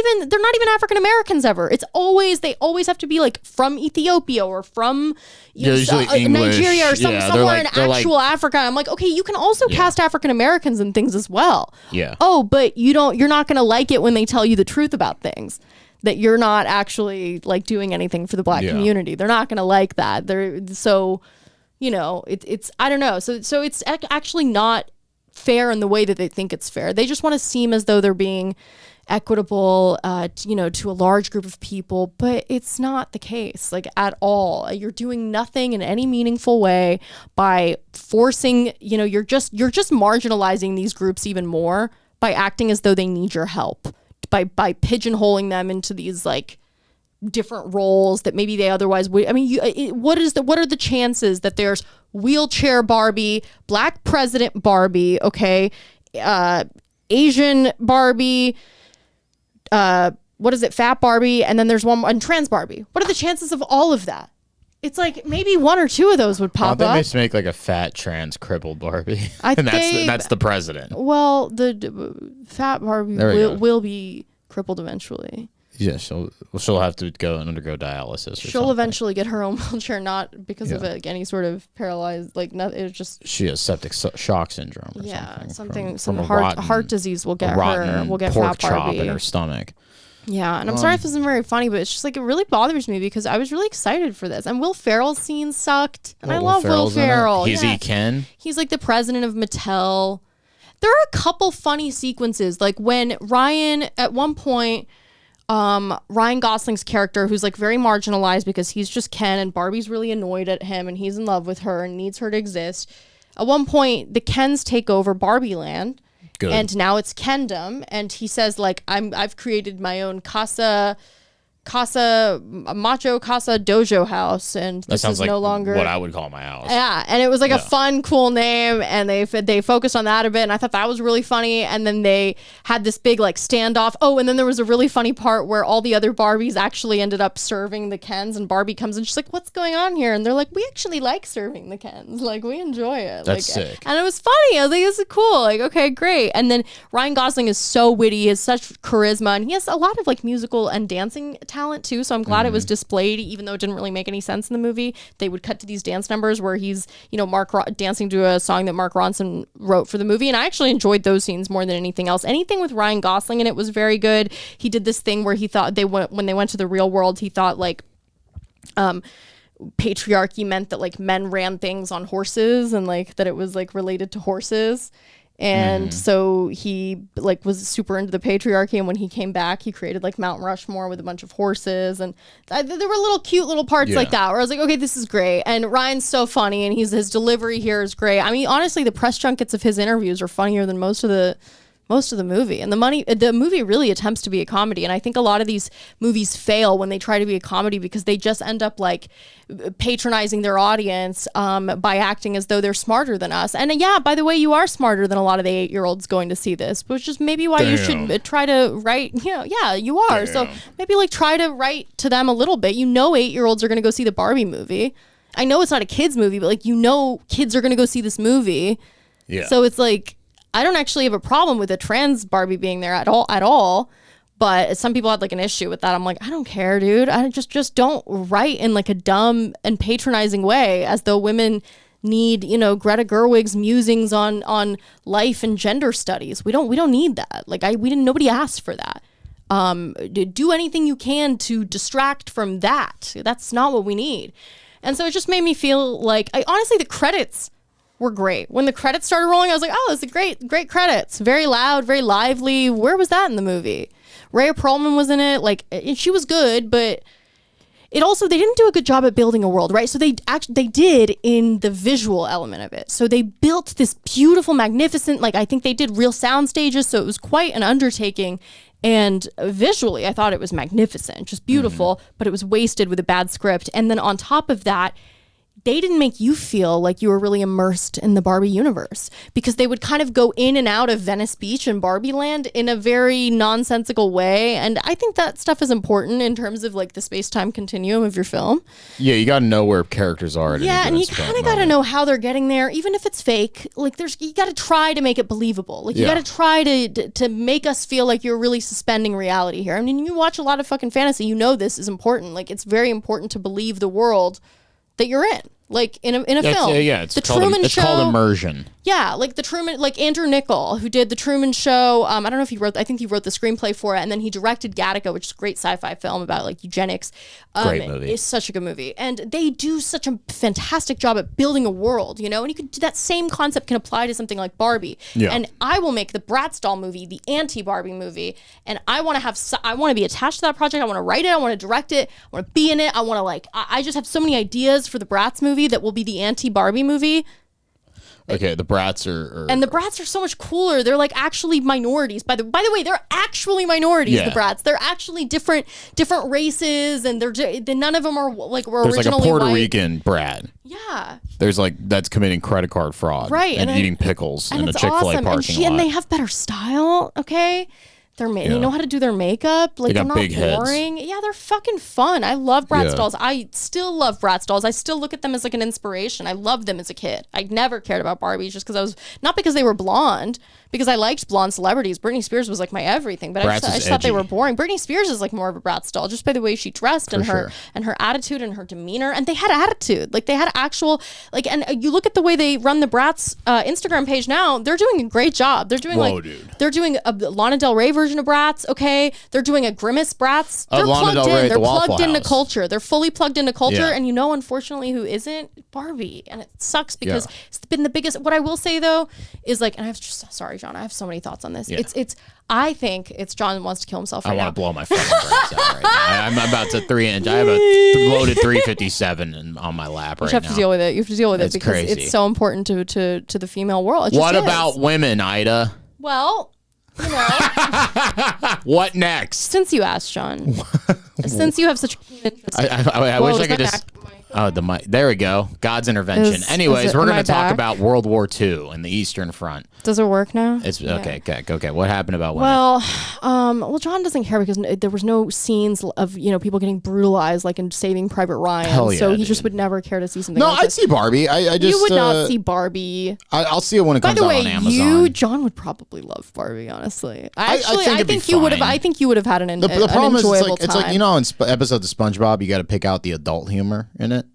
even African Americans ever. They always have to be like from Ethiopia or from Nigeria or somewhere in actual Africa. I'm like, okay, you can also cast African Americans in things as well. Yeah. Oh, but you're not going to like it when they tell you the truth about things, that you're not actually like doing anything for the black community. They're not going to like that. It's I don't know. So it's actually not fair in the way that they think it's fair. They just want to seem as though they're being equitable, to a large group of people, but it's not the case, like at all. You're doing nothing in any meaningful way by forcing, you're just marginalizing these groups even more by acting as though they need your help, by pigeonholing them into these like different roles that maybe they otherwise would. I mean, what are the chances that there's wheelchair Barbie, black president Barbie, okay, Asian Barbie, what is it, fat Barbie, and then there's one and trans Barbie? What are the chances of all of that? It's like maybe one or two of those would pop up. They may make like a fat trans crippled Barbie, and that's the president. Well, the fat Barbie will be crippled eventually. Yeah, she'll have to go and undergo dialysis. She'll eventually get her own wheelchair, not because of any sort of paralyzed, like nothing. It's just she has septic shock syndrome. Or something. From heart disease will get her. Will get pork fat Barbie chop in her stomach. Yeah, and I'm sorry if this isn't very funny, but it's just like it really bothers me because I was really excited for this. And Will Ferrell's scene sucked, and I love Will Ferrell. He's Ken. He's like the president of Mattel. There are a couple funny sequences, like when Ryan at one point. Ryan Gosling's character, who's like very marginalized because he's just Ken and Barbie's really annoyed at him and he's in love with her and needs her to exist. At one point, the Kens take over Barbie Land. Good. And now it's Kendom, and he says like I've created my own macho casa dojo house, and this is no longer what I would call my house. Yeah, and it was like a fun, cool name, and they focused on that a bit, and I thought that was really funny. And then they had this big like standoff. Oh, and then there was a really funny part where all the other Barbies actually ended up serving the Kens, and Barbie comes and she's like, "What's going on here?" And they're like, "We actually like serving the Kens. Like we enjoy it." That's sick. And it was funny. I was like, "This is cool." Like, okay, great. And then Ryan Gosling is so witty, he has such charisma, and he has a lot of like musical and dancing talent too, so I'm glad it was displayed, even though it didn't really make any sense in the movie. They would cut to these dance numbers where he's, dancing to a song that Mark Ronson wrote for the movie, and I actually enjoyed those scenes more than anything else. Anything with Ryan Gosling in it was very good. He did this thing where he thought when they went to the real world, he thought like patriarchy meant that like men ran things on horses and like that it was like related to horses. And so he like was super into the patriarchy, and when he came back he created like Mount Rushmore with a bunch of horses, and there were cute little parts like that where I was like, okay, this is great. And Ryan's so funny, and his delivery here is great. I mean, honestly, the press junkets of his interviews are funnier than most of the movie, and the movie really attempts to be a comedy, and I think a lot of these movies fail when they try to be a comedy because they just end up like patronizing their audience by acting as though they're smarter than us. And yeah, by the way, you are smarter than a lot of the 8-year-olds going to see this, which is maybe why you should try to write. You are. So maybe like try to write to them a little bit. 8-year-olds are going to go see the Barbie movie. I know it's not a kids movie, but like kids are going to go see this movie. Yeah. So it's like, I don't actually have a problem with a trans Barbie being there at all, but some people had like an issue with that. I'm like, I don't care, dude. I just don't write in like a dumb and patronizing way as though women need, Greta Gerwig's musings on life and gender studies. We don't need that. Like nobody asked for that. Do anything you can to distract from that. That's not what we need. And so it just made me feel like honestly, the credits were great. When the credits started rolling, I was like, oh, this is great credits. Very loud, very lively. Where was that in the movie? Rhea Perlman was in it. Like, she was good, but they didn't do a good job at building a world, right? So they did in the visual element of it. So they built this beautiful, magnificent, like I think they did real sound stages. So it was quite an undertaking. And visually, I thought it was magnificent, just beautiful, but it was wasted with a bad script. And then on top of that, they didn't make you feel like you were really immersed in the Barbie universe, because they would kind of go in and out of Venice Beach and Barbie Land in a very nonsensical way. And I think that stuff is important in terms of like the space-time continuum of your film. Yeah, you got to know where characters are. And you kind of got to know how they're getting there, even if it's fake. Like you got to try to make it believable. Like you got to try to make us feel like you're really suspending reality here. I mean, you watch a lot of fucking fantasy, this is important. Like it's very important to believe the world that you're in. Like in a film. It's called immersion. Yeah, like the Truman, like Andrew Niccol, who did the Truman Show. I don't know if I think he wrote the screenplay for it, and then he directed Gattaca, which is a great sci-fi film about like eugenics. Great movie. It's such a good movie, and they do such a fantastic job at building a world, and you could do that same concept can apply to something like Barbie. Yeah. And I will make the Bratz doll movie, the anti-Barbie movie, and I want to be attached to that project. I want to write it. I want to direct it. I want to be in it. I want to I just have so many ideas for the Bratz movie that will be the anti-Barbie movie. Okay, the Bratz are... And the Bratz are so much cooler. They're like actually minorities. By the way, they're actually minorities, the Bratz. They're actually different races, and none of them are like were There's originally like a Puerto white. Rican brat. Yeah. There's like that's committing credit card fraud. Right. And eating pickles in a Chick-fil-A parking lot. And they have better style, okay? They know how to do their makeup. Like, they're not boring. Yeah, they're fucking fun. I love Bratz dolls. I still love Bratz dolls. I still look at them as like an inspiration. I loved them as a kid. I never cared about Barbies just because not because they were blonde, because I liked blonde celebrities. Britney Spears was like my everything, but I just thought they were boring. Britney Spears is like more of a Bratz doll just by the way she dressed and her attitude and her demeanor. And they had attitude. Like, they had actual, like, and you look at the way they run the Bratz Instagram page now, they're doing a great job. They're doing they're doing a Lana Del Rey version of Bratz, okay? They're doing a Grimace Bratz. They're plugged in. They're plugged into culture. They're fully plugged into culture. Yeah. And unfortunately, who isn't? Barbie. And it sucks because it's been the biggest. What I will say, though, is like, and I have just, sorry, John, I have so many thoughts on this. Yeah. I think it's John wants to kill himself right now. I want to blow my fucking brains out right now. I'm about to 3-inch. I have a loaded 357 on my lap right now. You have to deal with it. You have to deal with it because crazy. It's so important to the female world. What about women, Ida? Well, what next? Since you asked, John. Since you have such interest. I wish I could just... Oh, the mic. There we go. God's intervention. Anyways, we're going to talk about World War II and the Eastern Front. Does it work now? It's okay. What happened about women? Well, John doesn't care because there was no scenes of people getting brutalized like in Saving Private Ryan. Hell yeah, so he just would never care to see something. No, like I'd see Barbie. I just you would not see Barbie. I'll see it when it comes out on Amazon. By the way, John would probably love Barbie. Honestly, I think you would have. I think you would have had an the problem enjoyable is it's like in episodes of SpongeBob, you got to pick out the adult humor in it.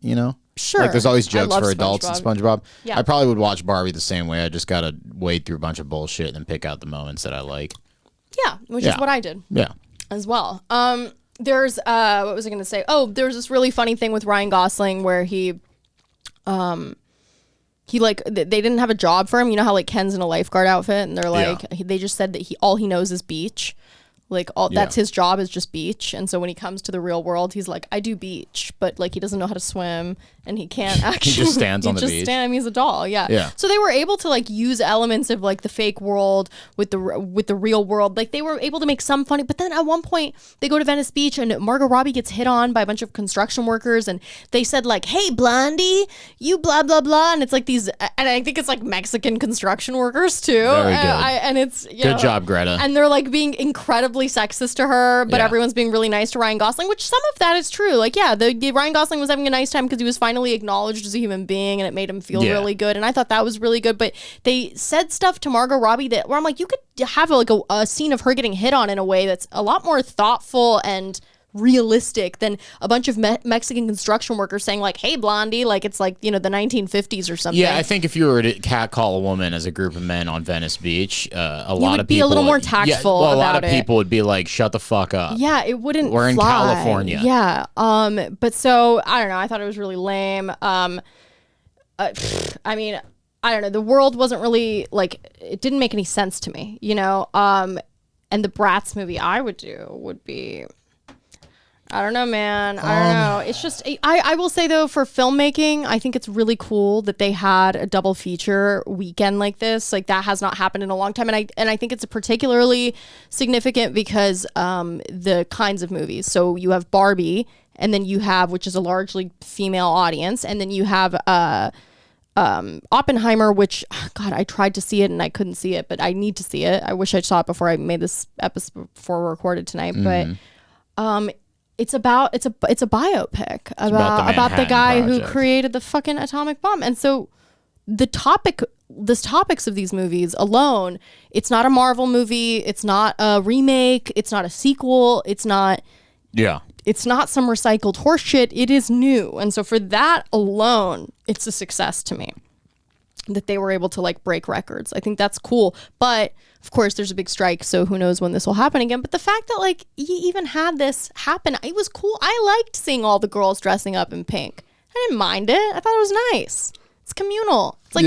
Sure. Like, there's always jokes for adults in SpongeBob. Yeah. I probably would watch Barbie the same way. I just got to wade through a bunch of bullshit and then pick out the moments that I like. Yeah, which is what I did. Yeah. As well. There's, what was I going to say? Oh, there was this really funny thing with Ryan Gosling where they didn't have a job for him. You know how like Ken's in a lifeguard outfit and they're like, they just said that all he knows is beach. Like that's his job is just beach. And so when he comes to the real world, he's like, I do beach, but like he doesn't know how to swim and he can't actually. He just stands on the beach. He's a doll. Yeah. So they were able to like use elements of like the fake world with the real world. Like they were able to make some funny, but then at one point they go to Venice Beach and Margot Robbie gets hit on by a bunch of construction workers and they said like, hey, Blondie, you blah, blah, blah. And it's like these, and I think it's like Mexican construction workers too. Very good. And it's, good job, Greta. And they're like being incredibly sexist to her, but everyone's being really nice to Ryan Gosling, which some of that is true. Like, the Ryan Gosling was having a nice time because he was finally acknowledged as a human being and it made him feel really good. And I thought that was really good. But they said stuff to Margot Robbie where I'm like, you could have like a scene of her getting hit on in a way that's a lot more thoughtful and realistic than a bunch of Mexican construction workers saying like, hey, Blondie, like it's like, the 1950s or something. Yeah, I think if you were to catcall a woman as a group of men on Venice Beach, a lot of people would be a little more tactful about it. A lot of people would be like, shut the fuck up. Yeah, it wouldn't We're in California. Yeah. But so, I don't know, I thought it was really lame. I mean, I don't know, the world wasn't really, like, it didn't make any sense to me, and the Bratz movie I would do would be... I don't know, man. I don't know. It's just, I will say though, for filmmaking, I think it's really cool that they had a double feature weekend like this. Like that has not happened in a long time. And I think it's particularly significant because the kinds of movies. So you have Barbie and then you have, which is a largely female audience. And then you have Oppenheimer, which, God, I tried to see it and I couldn't see it, but I need to see it. I wish I saw it before I made this episode before we recorded tonight. But, it's a biopic about the guy who created the fucking atomic bomb. And so the topics of these movies alone, it's not a Marvel movie, it's not a remake, it's not a sequel, it's not some recycled horse shit. It is new. And so for that alone, it's a success to me that they were able to like break records. I think that's cool. But of course there's a big strike, so who knows when this will happen again. But the fact that like he even had this happen, it was cool. I liked seeing all the girls dressing up in pink. I didn't mind it. I thought it was nice. It's communal. It's like,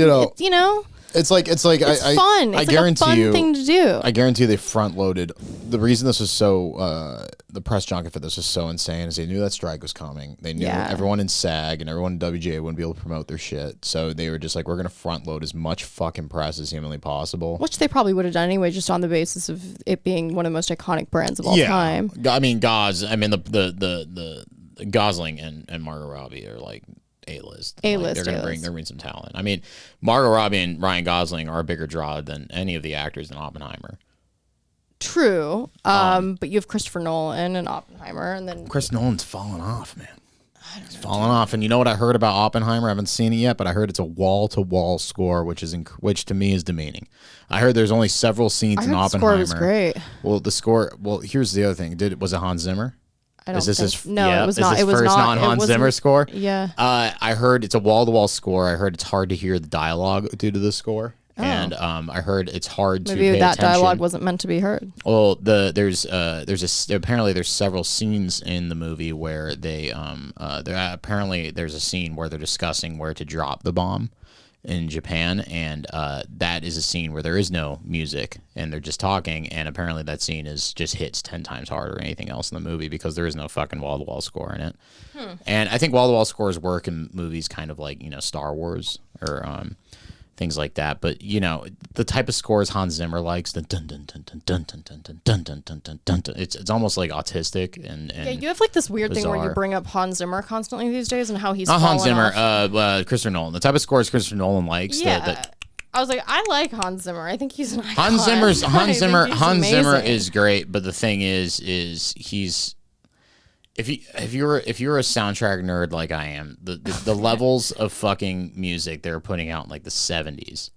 It's like it's fun. It's I guarantee a fun thing to do. I guarantee they front loaded. The reason this was so the press junket for this was so insane is they knew that strike was coming. They knew everyone in SAG and everyone in WGA wouldn't be able to promote their shit. So they were just like, we're gonna front load as much fucking press as humanly possible. Which they probably would have done anyway, just on the basis of it being one of the most iconic brands of all time. I mean, the Gosling and Margot Robbie are like A-list. They're gonna bring some talent. I mean, Margot Robbie and Ryan Gosling are a bigger draw than any of the actors in Oppenheimer. True. But you have Christopher Nolan and Oppenheimer, and then Chris Nolan's fallen off, man. It's fallen off. And you know what I heard about Oppenheimer? I haven't seen it yet, but I heard it's a wall-to-wall score, which to me is demeaning. I heard there's only several scenes in Oppenheimer. The score was great. Well, the score. Well, here's the other thing. Was it Hans Zimmer? I don't is this think, his, no, yeah, it was is not. this It was first not. non-Hans Zimmer score? Yeah. I heard it's a wall-to-wall score. I heard it's hard to hear the dialogue due to the score. Oh. And I heard it's hard to pay maybe that attention. dialogue wasn't meant to be heard. Well, apparently there's several scenes in the movie where apparently there's a scene where they're discussing where to drop the bomb in Japan, and that is a scene where there is no music and they're just talking, and apparently that scene just hits 10 times harder than anything else in the movie because there is no fucking wall-to-wall score in it. And I think wall-to-wall scores work in movies kind of like, Star Wars or things like that, but the type of scores Hans Zimmer likes, the dun dun dun dun dun dun dun dun dun dun dun dun dun. It's almost like autistic and yeah. You have like this weird bizarre thing where you bring up Hans Zimmer constantly these days and how he's not Hans Zimmer, off. Christopher Nolan. The type of scores Christopher Nolan likes. Yeah. I was like, I like Hans Zimmer. I think he's an icon. Hans Zimmer is great, but the thing is he's. If you're a soundtrack nerd like I am, the levels of fucking music they're putting out in like the 70s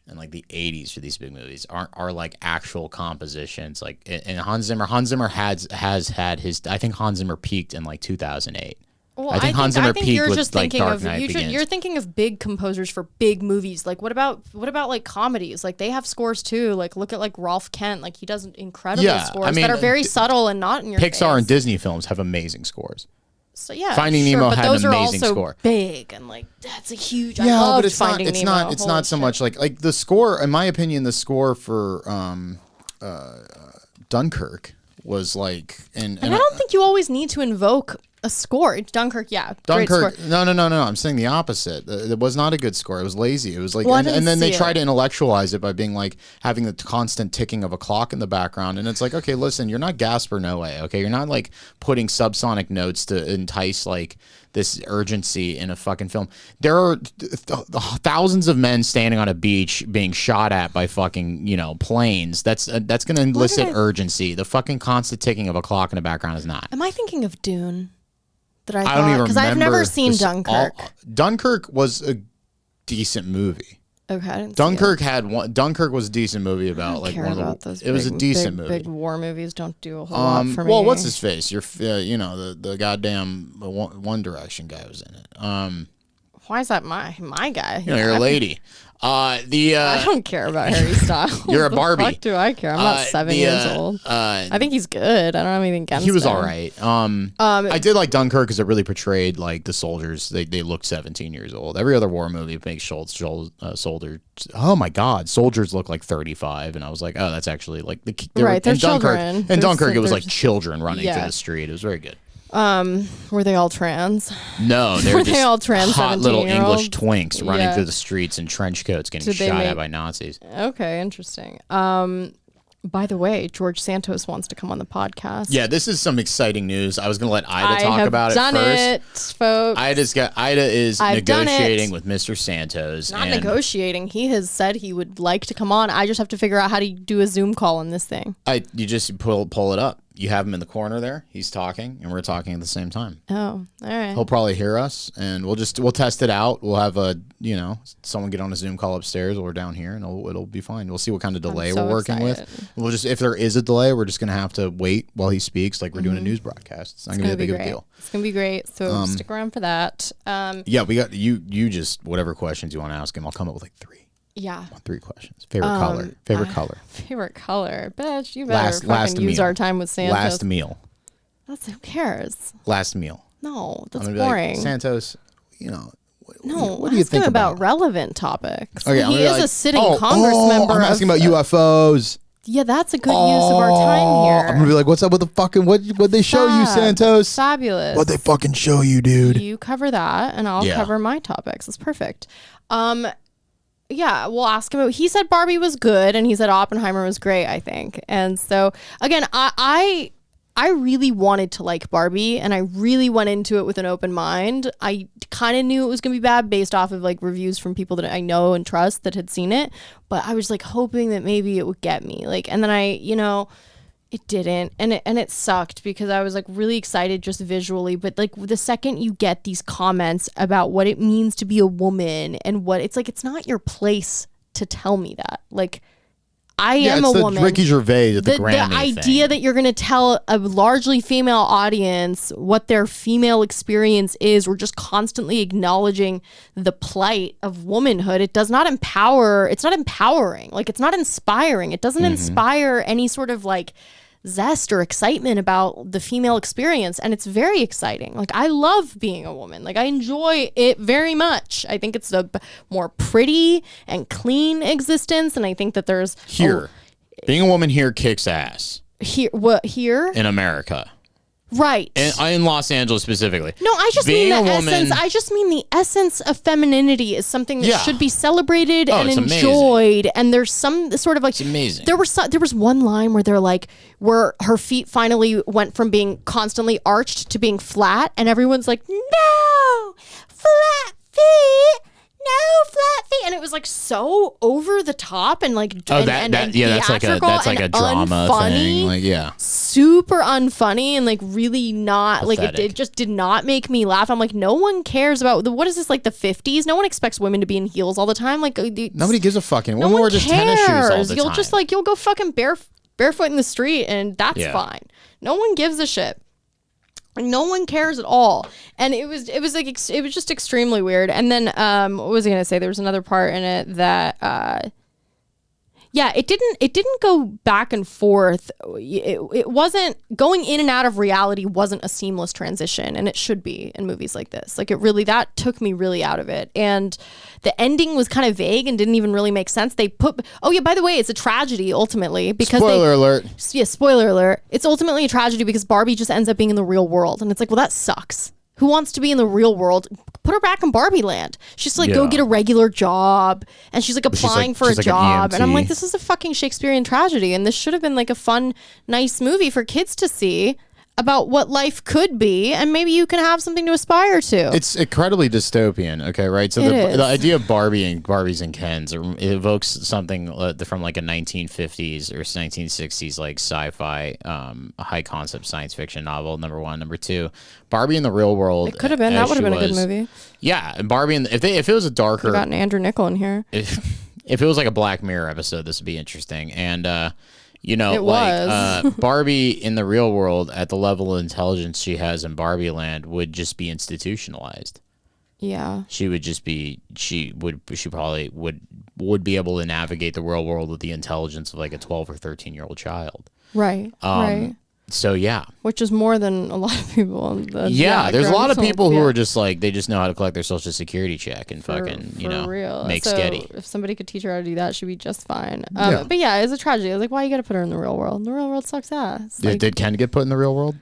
and like the 80s for these big movies are like actual compositions. Like, and Hans Zimmer has had his. I think Hans Zimmer peaked in like 2008. Well, I think Hans Zimmer peaked with like Dark Knight Begins. You're thinking of big composers for big movies. Like what about like comedies? Like they have scores too. Like look at like Rolf Kent. Like he does incredible scores that are very subtle and not in your face. Pixar and Disney films have amazing scores. So yeah, Finding Nemo had an amazing score. Big and like that's a huge. Yeah, I loved but it's Finding not. It's Nemo. not. It's not so much like the score. In my opinion, the score for Dunkirk was like, and I don't think you always need to invoke a score. Dunkirk, yeah. Dunkirk, great score. no. I'm saying the opposite. It was not a good score. It was lazy. It was like, Well, and then they try to intellectualize it by being like having the constant ticking of a clock in the background. And it's like, okay, listen, you're not Gaspar Noé. Okay, you're not like putting subsonic notes to entice like this urgency in a fucking film. There are thousands of men standing on a beach being shot at by fucking planes. That's going to elicit urgency. The fucking constant ticking of a clock in the background is not. Am I thinking of Dune? I don't even remember because I've never seen Dunkirk. Dunkirk was a decent movie. Okay, Dunkirk was a decent movie about like one of the. It was a decent movie. Big war movies don't do a whole lot for me. Well, what's his face? The goddamn One Direction guy was in it. Why is that my guy? You're a lady. I don't care about Harry Styles. You're a Barbie. Fuck do I care? I'm not 7 years old. I think he's good. I don't have anything against him. He was all right. I did like Dunkirk because it really portrayed like the soldiers. They looked 17 years old. Every other war movie makes soldiers. Oh my God, soldiers look like 35, and I was like, oh, that's actually like right. They're in children. In Dunkirk, it was like children running through the street. It was very good. Were they all trans? No, they were just all trans hot little 17-year-olds? English twinks running through the streets in trench coats getting shot at by Nazis. Okay, interesting. By the way, George Santos wants to come on the podcast. Yeah, this is some exciting news. I was going to let Ida talk about it first. I have done it, folks. Ida is negotiating with Mr. Santos. Not negotiating. He has said he would like to come on. I just have to figure out how to do a Zoom call on this thing. You just pull it up. You have him in the corner there. He's talking, and we're talking at the same time. Oh, all right. He'll probably hear us, and we'll test it out. We'll have someone get on a Zoom call upstairs while we're down here, and it'll be fine. We'll see what kind of delay we're working with. We'll if there is a delay, we're just gonna have to wait while he speaks, like we're doing a news broadcast. It's not gonna be a big of a deal. It's gonna be great. So stick around for that. Yeah, we got you. You just whatever questions you want to ask him. I'll come up with like 3. Yeah. 3 questions. Favorite color. Favorite color. Favorite color. Bitch, you better fucking use our time with Santos. Last meal. Who cares? Last meal. No, that's boring. Like, Santos, what do you think about relevant topics? Okay, he is a sitting Congress member. I'm asking about UFOs. Yeah, that's a good use of our time here. I'm gonna be like, what's up with the fucking what'd they show you, Santos? Fabulous. What'd they fucking show you, dude? You cover that and I'll cover my topics. It's perfect. Yeah, we'll ask him. He said Barbie was good, and he said Oppenheimer was great, I think. And so, again, I really wanted to like Barbie, and I really went into it with an open mind. I kind of knew it was going to be bad based off of like reviews from people that I know and trust that had seen it, but I was like hoping that maybe it would get me. Like, and then I It didn't, and it sucked because I was like really excited just visually, but like the second you get these comments about what it means to be a woman and what it's like, it's not your place to tell me that. Like, I am a woman. Ricky Gervais at the Grammy The idea that you're going to tell a largely female audience what their female experience is, or just constantly acknowledging the plight of womanhood, it does not empower. It's not empowering. Like, it's not inspiring. It doesn't inspire any sort of like zest or excitement about the female experience, and it's very exciting. Like, I love being a woman. Like, I enjoy it very much. I think it's a more pretty and clean existence, and I think that there's being a woman here kicks ass. Here in America, right? In Los Angeles specifically. No, I just mean the essence. I just mean the essence of femininity is something that should be celebrated and enjoyed. Amazing. And there's some sort of like, it's amazing. There was one line where they're like, where her feet finally went from being constantly arched to being flat, and everyone's like, no, flat feet. No, flat feet. And it was like so over the top and like that's like a drama thing. Like, super unfunny and like really not pathetic. Like it just did not make me laugh. I'm like, no one cares about what is this, like the 50s? No one expects women to be in heels all the time. Like nobody gives a fucking. Women wear just tennis shoes all the time. You'll go fucking barefoot in the street and that's fine. No one gives a shit. No one cares at all, and it was just extremely weird. And then what was I gonna say? There was another part in it that it didn't go back and forth. It wasn't going in and out of reality. Wasn't a seamless transition, and it should be in movies like this. Like, it really, that took me really out of it. And the ending was kind of vague and didn't even really make sense. They put, by the way, it's a tragedy ultimately because spoiler alert. Yeah, spoiler alert. It's ultimately a tragedy because Barbie just ends up being in the real world, and it's like, well, that sucks. Who wants to be in the real world? Put her back in Barbie land. She's like, go get a regular job. And she's like applying for a job. And I'm like, this is a fucking Shakespearean tragedy. And this should have been like a fun, nice movie for kids to see about what life could be. And maybe you can have something to aspire to. It's incredibly dystopian. Okay, right? So the idea of Barbies and Kens, it evokes something from like a 1950s or 1960s like sci-fi high concept science fiction novel, number one. Number two, Barbie in the real world. It could have been. That would have been a good movie. Yeah, and Barbie if it was a darker. We got an Andrew Nichol in here. If it was like a Black Mirror episode, this would be interesting. And Barbie in the real world at the level of intelligence she has in Barbie land would just be institutionalized. Yeah. She probably would be able to navigate the real world with the intelligence of like a 12 or 13-year-old child. Right. Right. So yeah, which is more than a lot of people. There's a lot of people who are just like, they just know how to collect their social security check and make sketty. If somebody could teach her how to do that, she'd be just fine. But yeah, it's a tragedy. I was like, why you got to put her in the real world? The real world sucks ass. Did Ken get put in the real world?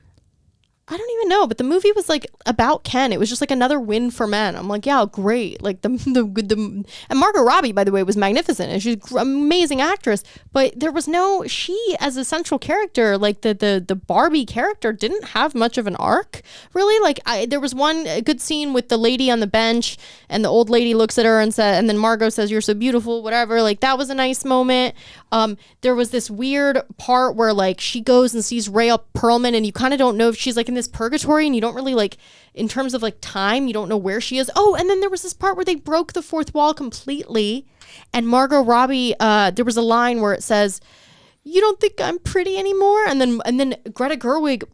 I don't even know, but the movie was like about Ken. It was just like another win for men. I'm like, yeah, great. Like and Margot Robbie, by the way, was magnificent, and she's an amazing actress. But there was she as a central character, like the Barbie character, didn't have much of an arc, really. Like there was one good scene with the lady on the bench, and the old lady looks at her and then Margot says, "You're so beautiful," whatever. Like that was a nice moment. There was this weird part where like she goes and sees Rhea Perlman, and you kind of don't know if she's like in this purgatory, and you don't really like, in terms of like time, you don't know where she is. And then there was this part where they broke the fourth wall completely, and Margot Robbie, there was a line where it says, "You don't think I'm pretty anymore?" And then Greta Gerwig,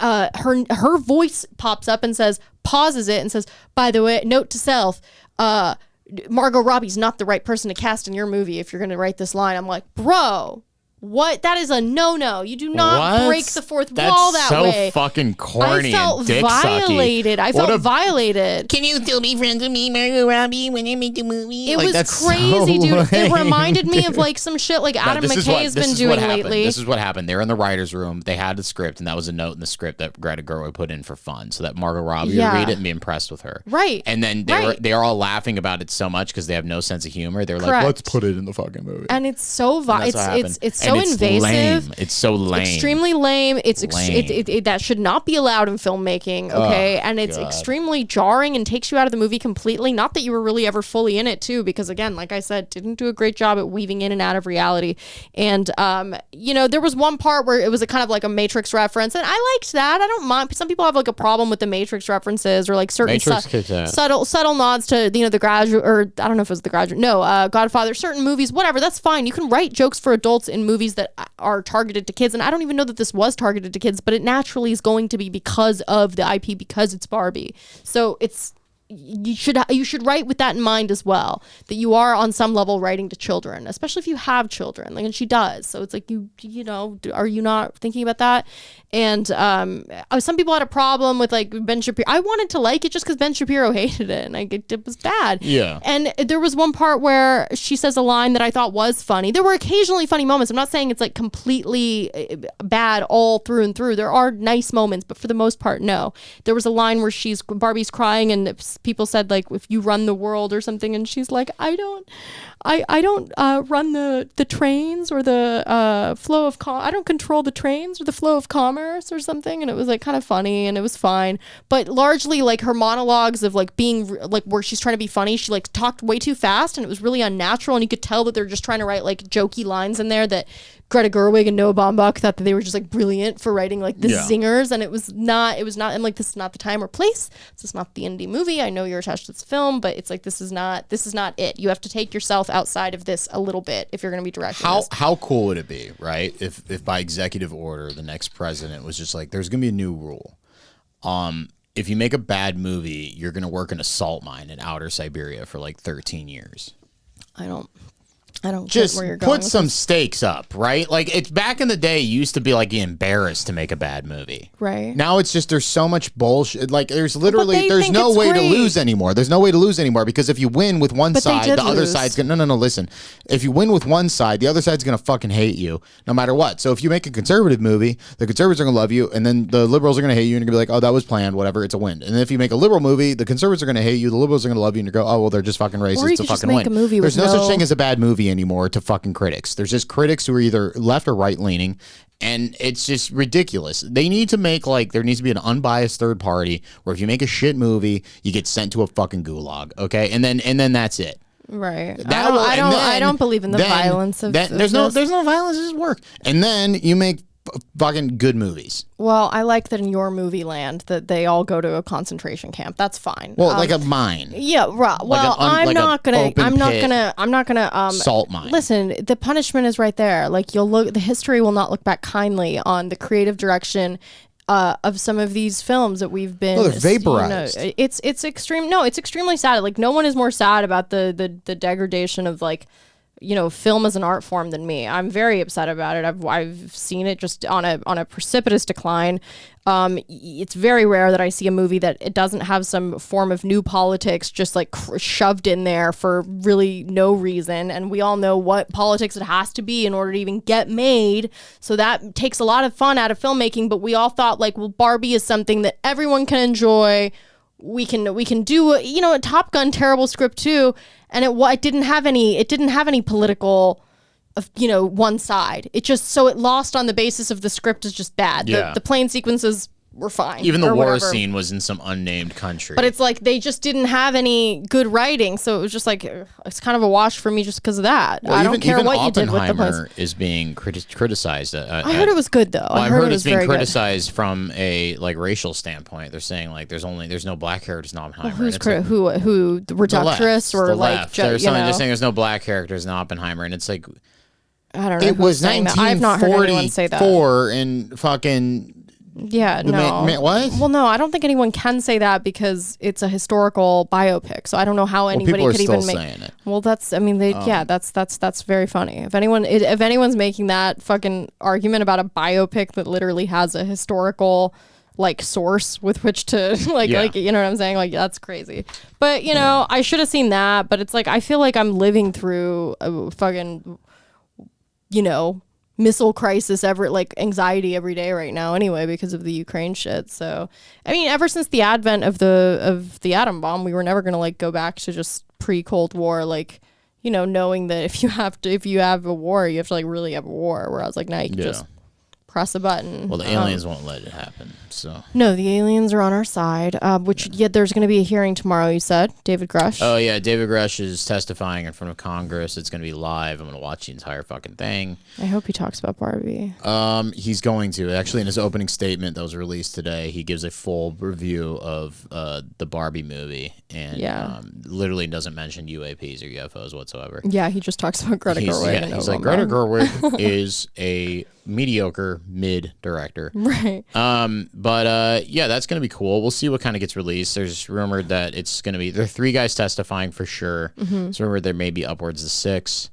her voice pops up and pauses it and says, "By the way, note to self, Margot Robbie's not the right person to cast in your movie if you're going to write this line." I'm like, bro, what? That is a no-no. You do not break the fourth wall that way. That's so fucking corny. I felt violated. I felt violated. Can you still be friends with me, Margot Robbie, when you make the movie? It was crazy, dude. It reminded me of like some shit like Adam McKay has been doing lately. This is what happened. They were in the writer's room. They had the script, and that was a note in the script that Greta Gerwig put in for fun, so that Margot Robbie would read it and be impressed with her. Right. And then they are all laughing about it so much because they have no sense of humor. They're like, let's put it in the fucking movie. And it's so it's so so invasive. Lame. It's so lame. Extremely lame. It's Lame. that should not be allowed in filmmaking, okay? And it's extremely jarring and takes you out of the movie completely. Not that you were really ever fully in it too, because again, like I said, didn't do a great job at weaving in and out of reality. And there was one part where it was a kind of like a Matrix reference, and I liked that. I don't mind. Some people have like a problem with the Matrix references or like certain subtle nods to the Graduate, or I don't know if it was The Graduate. No, Godfather. Certain movies, whatever. That's fine. You can write jokes for adults in movies that are targeted to kids, and I don't even know that this was targeted to kids, but it naturally is going to be because of the IP, because it's Barbie. So you should write with that in mind as well, that you are on some level writing to children, especially if you have children, like, and she does. So it's like, are you not thinking about that? And some people had a problem with like Ben Shapiro. I wanted to like it just because Ben Shapiro hated it, and it was bad. Yeah. And there was one part where she says a line that I thought was funny. There were occasionally funny moments. I'm not saying it's like completely bad all through and through. There are nice moments, but for the most part, no. There was a line where Barbie's crying, and people said like, if you run the world or something, and she's like, I don't run the trains or the flow of I don't control the trains or the flow of commerce or something. And it was like kind of funny, and it was fine, but largely like her monologues of like being like where she's trying to be funny, she like talked way too fast, and it was really unnatural, and you could tell that they're just trying to write like jokey lines in there that Greta Gerwig and Noah Baumbach thought that they were just like brilliant for writing like the zingers, and it was not, and like, this is not the time or place. This is not the indie movie. I know you're attached to this film, but it's like, this is not it. You have to take yourself outside of this a little bit if you're going to be directing this. How cool would it be, right? If by executive order, the next president was just like, there's going to be a new rule. If you make a bad movie, you're going to work in a salt mine in outer Siberia for like 13 years. I don't just get where you're going put some stakes up, right? Like, it's back in the day, you used to be like embarrassed to make a bad movie. Right. Now it's just, there's so much bullshit. Like, there's no way to lose anymore. There's no way to lose anymore, because if you win with one side, the other side's gonna no, listen. If you win with one side, the other side's gonna fucking hate you no matter what. So if you make a conservative movie, the conservatives are gonna love you, and then the liberals are gonna hate you, and you're gonna be like, oh, that was planned, whatever, it's a win. And then if you make a liberal movie, the conservatives are gonna hate you, the liberals are gonna love you, and you go, oh, well, they're just fucking racist, it's a fucking win. There's no such thing as a bad movie anymore to fucking critics. There's just critics who are either left or right leaning, and it's just ridiculous. They need to make, like, there needs to be an unbiased third party where if you make a shit movie, you get sent to a fucking gulag, okay? And then that's it. Right. I don't believe in the violence of there's no violence, it's just work. And then you make fucking good movies. Well, I like that in your movie land that they all go to a concentration camp. That's fine. Well, like a mine. Yeah, right. Well, I'm not gonna salt mine. Listen, the punishment is right there. Like, the history will not look back kindly on the creative direction of some of these films that we've been. Well, they're vaporized. It's extreme. No, it's extremely sad. Like, no one is more sad about the degradation of, like, film as an art form than me. I'm very upset about it. I've seen it just on a precipitous decline. It's very rare that I see a movie that it doesn't have some form of new politics just like shoved in there for really no reason. And we all know what politics it has to be in order to even get made. So that takes a lot of fun out of filmmaking. But we all thought, like, well, Barbie is something that everyone can enjoy. We can do a Top Gun terrible script too, and it didn't have any political of one side. It lost on the basis of the script is just bad. The plane sequences were fine. Even the war scene was in some unnamed country. But it's like they just didn't have any good writing, so it was just like it's kind of a wash for me just because of that. Well, I don't care what you did with the place. Is being criticized. I heard it was good though. I heard it's being criticized from a like racial standpoint. They're saying like there's no black characters in Oppenheimer. Who the reductrists or the like left. They're saying there's no black characters in Oppenheimer, and it's like I don't know. It was 1944 and fucking. Yeah, no. What? Well, no, I don't think anyone can say that because it's a historical biopic. So I don't know how anybody could even make. Saying it. Well, that's very funny. If anyone's making that fucking argument about a biopic that literally has a historical like source with which to like you know what I'm saying, like that's crazy. But I should have seen that. But it's like I feel like I'm living through a fucking missile crisis anxiety every day right now anyway because of the Ukraine shit. So I mean, ever since the advent of the atom bomb, we were never gonna like go back to just pre-Cold War knowing that if you have a war, you have to like really have a war. Where I was like, now you can just press a button. Well, the aliens won't let it happen. So no, the aliens are on our side. There's going to be a hearing tomorrow. You said David Grush. Oh yeah, David Grush is testifying in front of Congress. It's going to be live. I'm going to watch the entire fucking thing. I hope he talks about Barbie. He's going to actually in his opening statement that was released today. He gives a full review of the Barbie movie and literally doesn't mention UAPs or UFOs whatsoever. Yeah, he just talks about Greta Gerwig. Yeah, he's like Greta Gerwig is a mediocre mid director, right? But that's gonna be cool. We'll see what kind of gets released. There's rumored that it's gonna be there are 3 guys testifying for sure. It's rumored there may be upwards of 6,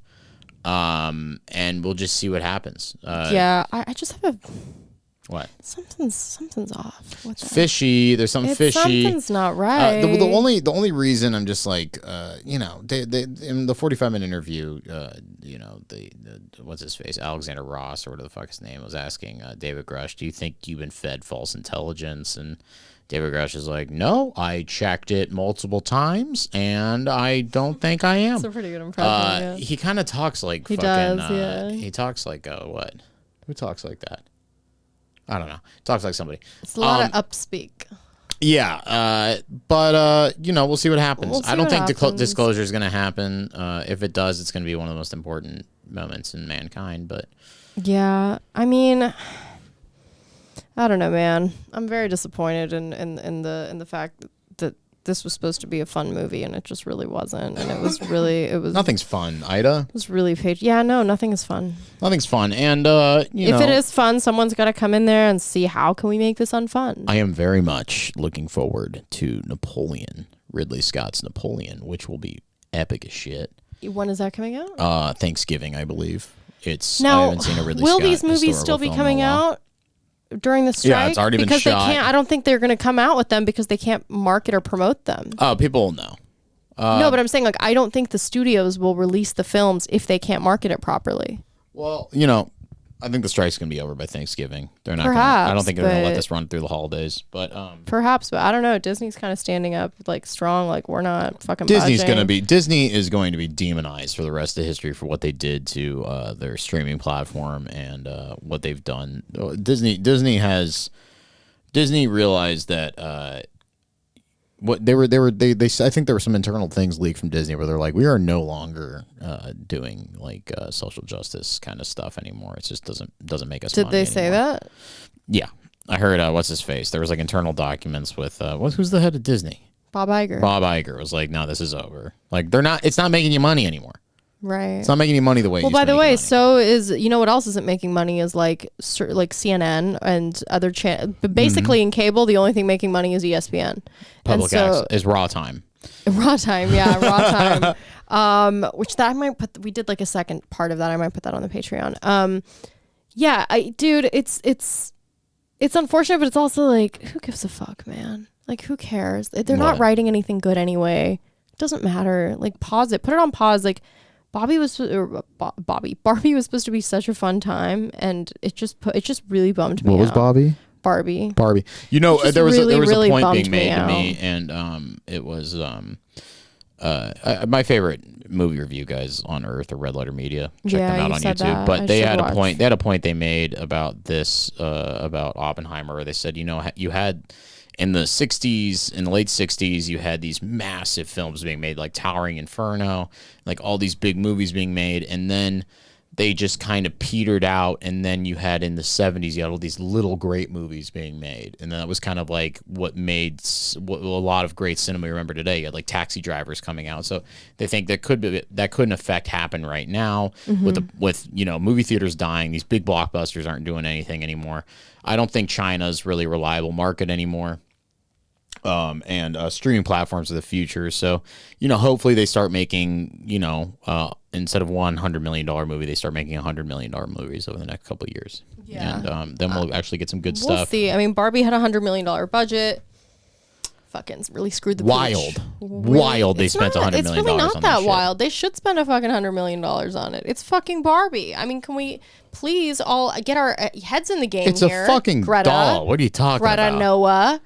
and we'll just see what happens. I just have a what something's off. It's fishy. There's something fishy. Something's not right. The only reason I'm just like they in the 45-minute interview, the what's his face, Alexander Ross or whatever the fuck his name was asking David Grush, do you think you've been fed false intelligence? And David Grush is like, no, I checked it multiple times, and I don't think I am. That's a pretty good impression. Yeah. He kind of talks like he fucking. Does, yeah. He talks like what? Who talks like that? I don't know. Talks like somebody. It's a lot of upspeak. Yeah, but we'll see what happens. I don't think disclosure is going to happen. If it does, it's going to be one of the most important moments in mankind. But yeah, I mean, I don't know, man. I'm very disappointed in the fact that this was supposed to be a fun movie and it just really wasn't. And it was nothing's fun, Ida. It was really Yeah, no, nothing is fun. Nothing's fun. And if it is fun, someone's got to come in there and see how can we make this unfun. I am very much looking forward to Napoleon, Ridley Scott's Napoleon, which will be epic as shit. When is that coming out? Thanksgiving, I believe. I haven't seen a Ridley Will Scott these movies still be coming out during the strike? Yeah, it's already been shot. Because they can't. I don't think they're going to come out with them because they can't market or promote them. Oh, people will know. No, but I'm saying I don't think the studios will release the films if they can't market it properly. Well, I think the strike's gonna be over by Thanksgiving. They're not. I don't think they're gonna let this run through the holidays. But perhaps, but I don't know. Disney's kind of standing up strong. We're not fucking. Disney is going to be demonized for the rest of history for what they did to their streaming platform and what they've done. Disney realized that what I think there were some internal things leaked from Disney where they're like, we are no longer doing social justice kind of stuff anymore. It just doesn't make us. Did they say that? Yeah, I heard. What's his face? There was internal documents with who's the head of Disney? Bob Iger. Bob Iger was like, no, this is over. They're not. It's not making you money anymore. Right. It's not making you money the way. Well, by the way, so is what else isn't making money is like CNN and other channels. But basically, in cable, the only thing making money is ESPN. Public access is Raw Time. Raw Time, yeah, Raw Time. Which that I might put. We did a second part of that. I might put that on the Patreon. Yeah, dude, it's unfortunate, but it's also who gives a fuck, man? Who cares? They're not writing anything good anyway. It doesn't matter. Pause it. Put it on pause. Barbie was supposed to be such a fun time, and it just really bummed me out. What was Barbie? Barbie. There was really a point being me made out. to me, and it was my favorite movie review guys on earth are Red Letter Media. Check them out on YouTube. That. But they had a point. They had a point they made about this about Oppenheimer, where they said, you had. In the 60s, in the late 60s, you had these massive films being made, like Towering Inferno, all these big movies being made, and then they just kind of petered out, and then you had in the 70s, you had all these little great movies being made, and that was kind of what made a lot of great cinema you remember today. You had Taxi Drivers coming out, so they think that couldn't effect happen right now with movie theaters dying. These big blockbusters aren't doing anything anymore. I don't think China's really a reliable market anymore. And streaming platforms of the future. So, hopefully they start making, instead of $100 million movie, they start making $100 million movies over the next couple of years. Yeah. And then we'll actually get some good We'll stuff. see. I mean, Barbie had $100 million budget. Fucking really screwed the Wild. Really, Wild they spent $100 million on It's really not on that shit. wild. They should spend a fucking $100 million on it. It's fucking Barbie. I mean, can we please all get our heads in the game It's here? a fucking Greta, doll. What are you talking Greta about? Noah,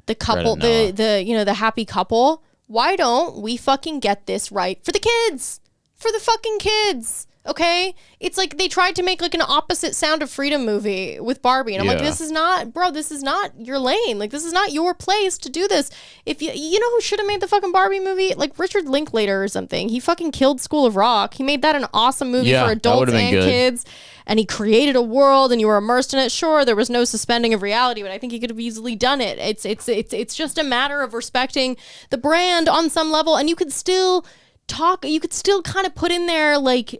the couple, Greta Noah. the happy couple. Why don't we fucking get this right for the kids? for the fucking kids. Okay, it's like they tried to make like an opposite Sound of Freedom movie with Barbie, and I'm like, this is not, bro. This is not your lane. Like, this is not your place to do this. If you know who should have made the fucking Barbie movie, like Richard Linklater or something. He fucking killed School of Rock. He made that an awesome movie for adults and kids, and he created a world, and you were immersed in it. Sure, there was no suspending of reality, but I think he could have easily done it. It's just a matter of respecting the brand on some level, and you could still kind of put in there like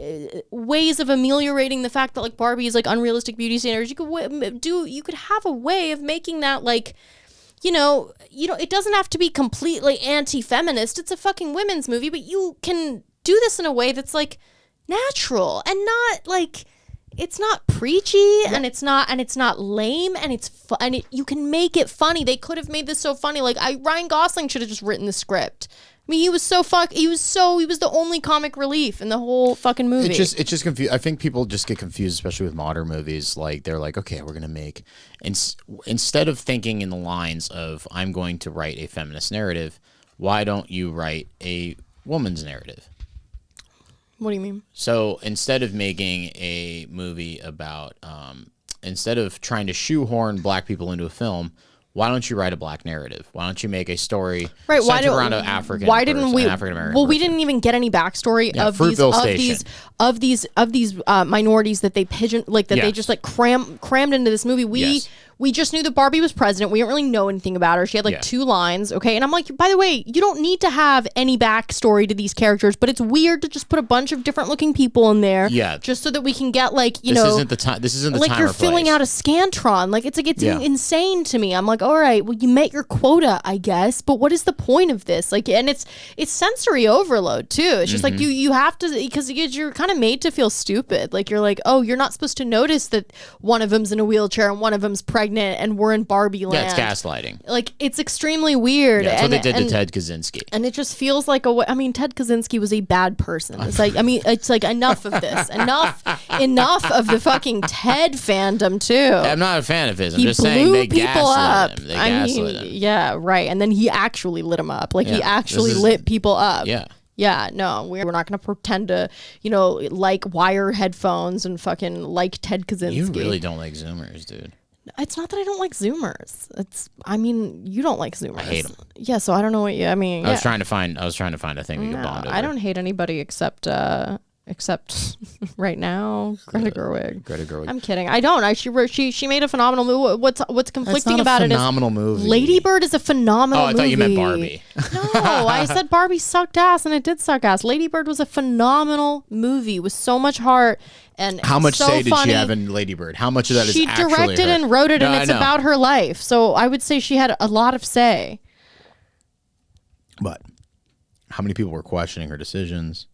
ways of ameliorating the fact that like Barbie is like unrealistic beauty standards. You could have a way of making that like, you know, it doesn't have to be completely anti-feminist. It's a fucking women's movie, but you can do this in a way that's like natural and not like, it's not preachy and it's not lame and you can make it funny. They could have made this so funny. Like Ryan Gosling should have just written the script. I mean, he was the only comic relief in the whole fucking movie. It's just confused. I think people just get confused, especially with modern movies. Like they're like, okay, we're gonna make, instead of thinking in the lines of I'm going to write a feminist narrative, why don't you write a woman's narrative? What do you mean? So instead of making a movie about, instead of trying to shoehorn black people into a film, why don't you write a black narrative? Why don't you make a story centered around an African American? Well, we didn't even get any backstory of these minorities that they they just like crammed into this movie. We just knew that Barbie was president. We didn't really know anything about her. She had like 2 lines, okay? And I'm like, by the way, you don't need to have any backstory to these characters, but it's weird to just put a bunch of different looking people in there, just so that we can get like, this isn't the time. This isn't the time. Like you're filling out a Scantron. Like it's insane to me. I'm like, all right, well, you met your quota, I guess, but what is the point of this? Like, and it's sensory overload too. It's just like you have to, because you're kind of made to feel stupid. Like you're like, oh, you're not supposed to notice that one of them's in a wheelchair and one of them's pregnant and we're in Barbie land. Yeah, it's gaslighting. Like, it's extremely weird. Yeah, that's what they did to Ted Kaczynski. And it just feels like Ted Kaczynski was a bad person. It's like, it's like enough of this. Enough of the fucking Ted fandom, too. I'm not a fan of his. I'm just saying they gaslit him. They gaslit him. Yeah, right. And then he actually lit him up. Like, he actually lit people up. Yeah. Yeah, no, we're not going to pretend to, like wire headphones and fucking like Ted Kaczynski. You really don't like Zoomers, dude. It's not that I don't like Zoomers. You don't like Zoomers. I hate them. Yeah, so I don't know what you. I mean, I was trying to find a thing we could bond over. I don't hate anybody except right now, Greta Gerwig. Greta Gerwig. I'm kidding. I don't. She made a phenomenal movie. What's conflicting about it is phenomenal movie. Lady Bird is a phenomenal movie. Oh, I thought you meant Barbie. No, I said Barbie sucked ass, and it did suck ass. Lady Bird was a phenomenal movie with so much heart. And how much say did funny. she have in Lady Bird? How much of that is actually She directed her? and wrote it, and it's about her life. So I would say she had a lot of say. But how many people were questioning her decisions?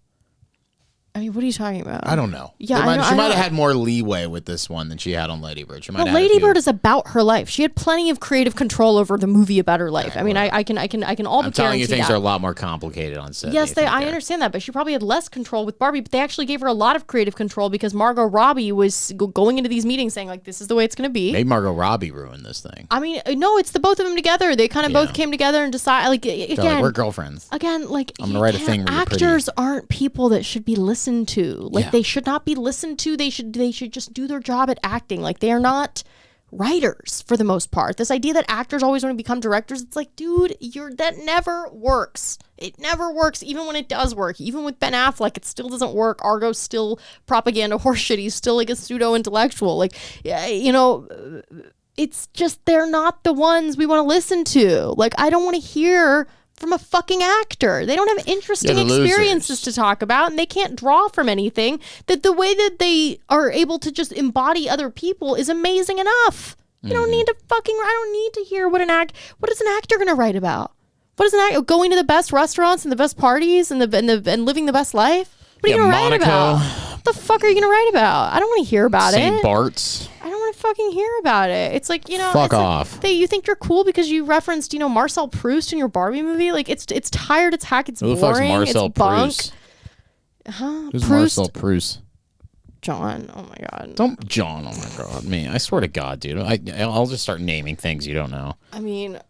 I mean, what are you talking about? I don't know. Yeah, she might have had more leeway with this one than she had on Lady Bird. Lady Bird is about her life. She had plenty of creative control over the movie about her life. I mean, I can all but I'm telling you, things that. are a lot more complicated on set. Yes, I understand that, but she probably had less control with Barbie. But they actually gave her a lot of creative control because Margot Robbie was going into these meetings saying like, "This is the way it's going to be." Maybe Margot Robbie ruined this thing. I mean, no, it's the both of them together. They kind of both came together and decided like again, like, we're girlfriends. Again, like I'm gonna write a thing. Actors aren't people that should be listened to. Like they should not be listened to. They should just do their job at acting. Like they are not writers for the most part. This idea that actors always want to become directors, it's like, dude, that never works. It never works, even when it does work. Even with Ben Affleck, it still doesn't work. Argo's still propaganda horseshit. He's still like a pseudo-intellectual. Like, it's just they're not the ones we want to listen to. Like, I don't want to hear from a fucking actor. They don't have interesting experiences to talk about, and they can't draw from anything. That the way that they are able to just embody other people is amazing enough. You don't need to I don't need to hear what is an actor going to write about? What is an actor going to the best restaurants and the best parties and living the best life? What are you going to write about? What the fuck are you going to write about? I don't want to hear about it. St. Bart's. I don't want to fucking hear about it. It's like, fuck off. Like, you think you're cool because you referenced, Marcel Proust in your Barbie movie? Like, it's tired, it's hack, it's boring, Marcel it's bunk. Proust? Huh? Who's Marcel Proust? John. Oh my god. Don't John. Oh my god. Me. I swear to God, dude. I'll just start naming things you don't know. I mean, who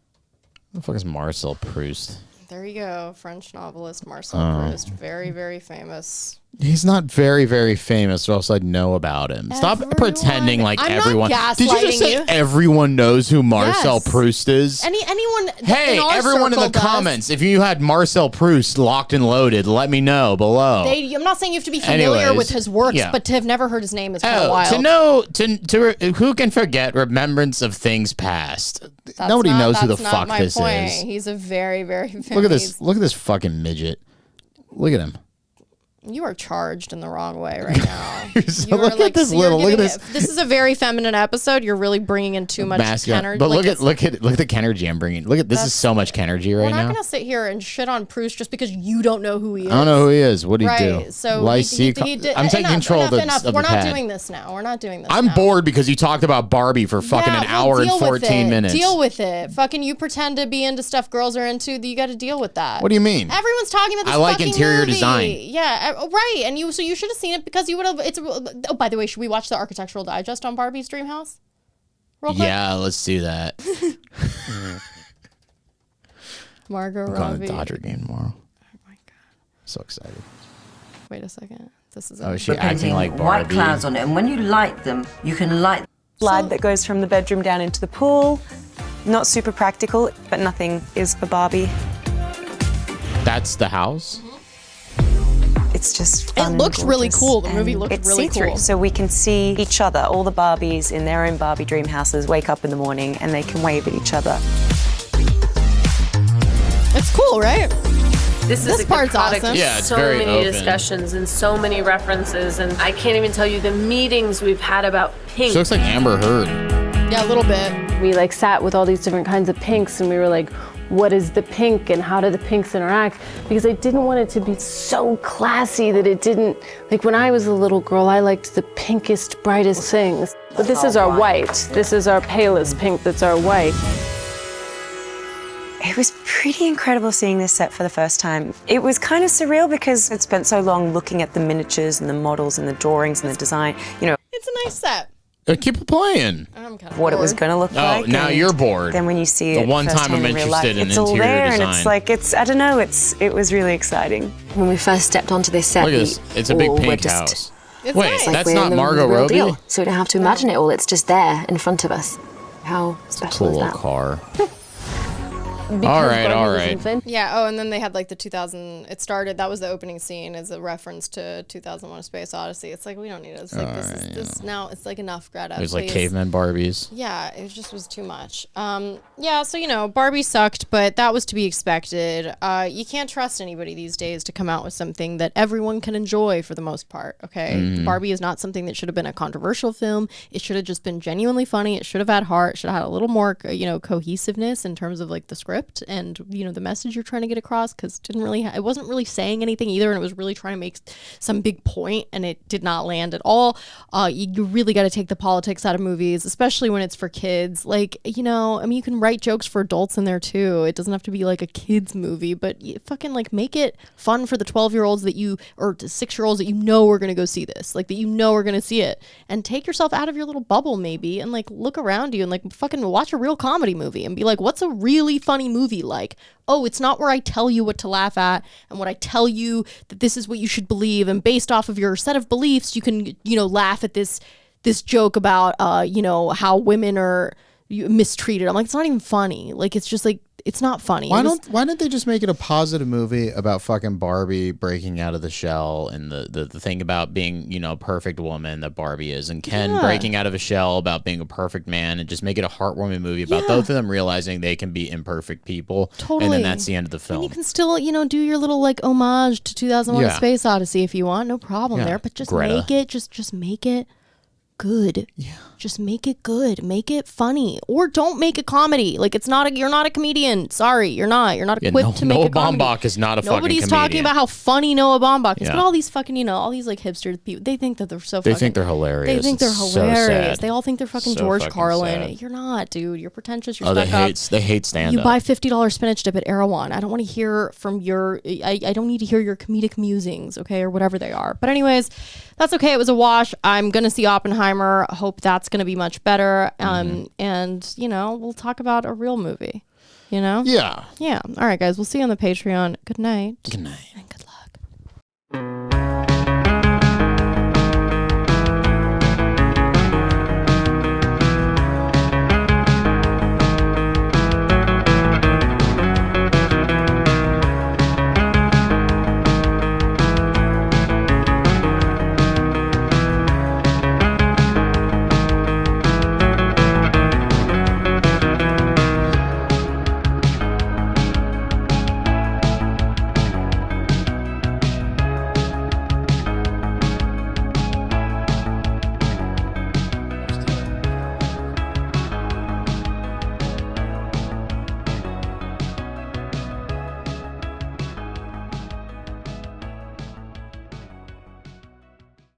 the fuck is Marcel Proust? There you go. French novelist Marcel Proust. Very, very famous. He's not very, very famous, or else I'd know about him. Stop pretending like I'm everyone. not Did you just say everyone knows who Marcel Proust is? Anyone? Hey, everyone in the comments, if you had Marcel Proust locked and loaded, let me know below. I'm not saying you have to be familiar with his works, but to have never heard his name is kind of wild. Who can forget remembrance of things past? Nobody knows who the fuck this is. He's a very, very famous. Look at this fucking midget. Look at him. You are charged in the wrong way right now. Look at this little. Look at this. This is a very feminine episode. You're really bringing in too much energy. But look at the energy I'm bringing. Look at this. Is so much energy right now. We're not gonna sit here and shit on Proust just because you don't know who he is. I don't know who he is. What did he do? So I'm taking control of the We're not pad. doing this now. We're not doing this. I'm bored because you talked about Barbie for fucking an hour and 14 minutes. Deal with it. Fucking you pretend to be into stuff girls are into. You got to deal with that. What do you mean? Everyone's talking about this. I like interior design. Yeah, right. And so you should have seen it because you would have. Oh, by the way, should we watch the Architectural Digest on Barbie's Dream House? Real quick? Yeah, let's do that. Margot Robbie. We're going to the Dodger game tomorrow. Oh my god! So excited. Wait a second. This is. Is she acting like Barbie? White clouds on it, and when you light them, you can light. Slide that goes from the bedroom down into the pool. Not super practical, but nothing is for Barbie. That's the house. It's just fun. It looks really cool. The movie looks really cool. So we can see each other, all the Barbies in their own Barbie dream houses, wake up in the morning and they can wave at each other. It's cool, right? This part's awesome. Yeah, it's so very many open. discussions and so many references, and I can't even tell you the meetings we've had about pink. She looks like Amber Heard. Yeah, a little bit. We sat with all these different kinds of pinks, and we were like, what is the pink and how do the pinks interact? Because I didn't want it to be so classy that it didn't, when I was a little girl, I liked the pinkest, brightest things. But this is our white. This is our palest pink that's our white. It was pretty incredible seeing this set for the first time. It was kind of surreal because I'd spent so long looking at the miniatures and the models and the drawings and the design. It's a nice set. Keep it playing. I'm kind of what it was going to look like. Oh, now you're bored. Then when you see it the one time I'm in real life, interested in it's all interior there, design. and it's I don't know, it was really exciting. When we first stepped onto this set, look at this. It's a big pink house. It's Wait, nice. that's not Margot Robbie? Deal. So we don't have to imagine it all. It's just there in front of us. How special is that? Car. Because all right. Yeah. Oh, and then they had the 2000. It started. That was the opening scene as a reference to 2001: A Space Odyssey. It's we don't need it. It's this now. It's enough, Greta. There's please. caveman Barbies. Yeah, it just was too much. Yeah. So Barbie sucked, but that was to be expected. You can't trust anybody these days to come out with something that everyone can enjoy for the most part. Okay. Barbie is not something that should have been a controversial film. It should have just been genuinely funny. It should have had heart. It should have had a little more, cohesiveness in terms of the script and the message you're trying to get across, because it wasn't really saying anything either, and it was really trying to make some big point, and it did not land at all. You really got to take the politics out of movies, especially when it's for kids. You can write jokes for adults in there too. It doesn't have to be a kids movie, but you fucking make it fun for the 12-year-olds or 6-year-olds that are going to go see this, that are going to see it, and take yourself out of your little bubble maybe, and look around you and fucking watch a real comedy movie and be what's a really funny movie like? Oh, it's not where I tell you what to laugh at and what I tell you that this is what you should believe, and based off of your set of beliefs you can laugh at this joke about how women are mistreated. I'm it's not even funny. It's just it's not funny. Why don't they just make it a positive movie about fucking Barbie breaking out of the shell, and the thing about being a perfect woman that Barbie is, and Ken breaking out of a shell about being a perfect man, and just make it a heartwarming movie about both of them realizing they can be imperfect people. Totally. And then that's the end of the film. And you can still do your little homage to 2001: A Space Odyssey if you want, no problem there. But just Greta. make it just make it good. Yeah. Just make it good. Make it funny. Or don't make a comedy. You're not a comedian. Sorry, you're not. You're not equipped to make a comedy. Noah Baumbach is not a fucking comedian. Nobody's talking about how funny Noah Baumbach is. But all these fucking, all these hipster people, they think that they're so They think they're hilarious. They think they're It's so hilarious. sad. They all think they're fucking So George fucking Carlin. sad. You're not, dude. You're pretentious. You're stuck up. They hate stand-up. You buy $50 spinach dip at Erewhon. I don't want to hear from I don't need to hear your comedic musings, okay, or whatever they are. But anyways, that's okay. It was a wash. I'm going to see Oppenheimer. I hope that's going to be much better. And, we'll talk about a real movie, Yeah. Yeah. All right, guys. We'll see you on the Patreon. Good night. Good night.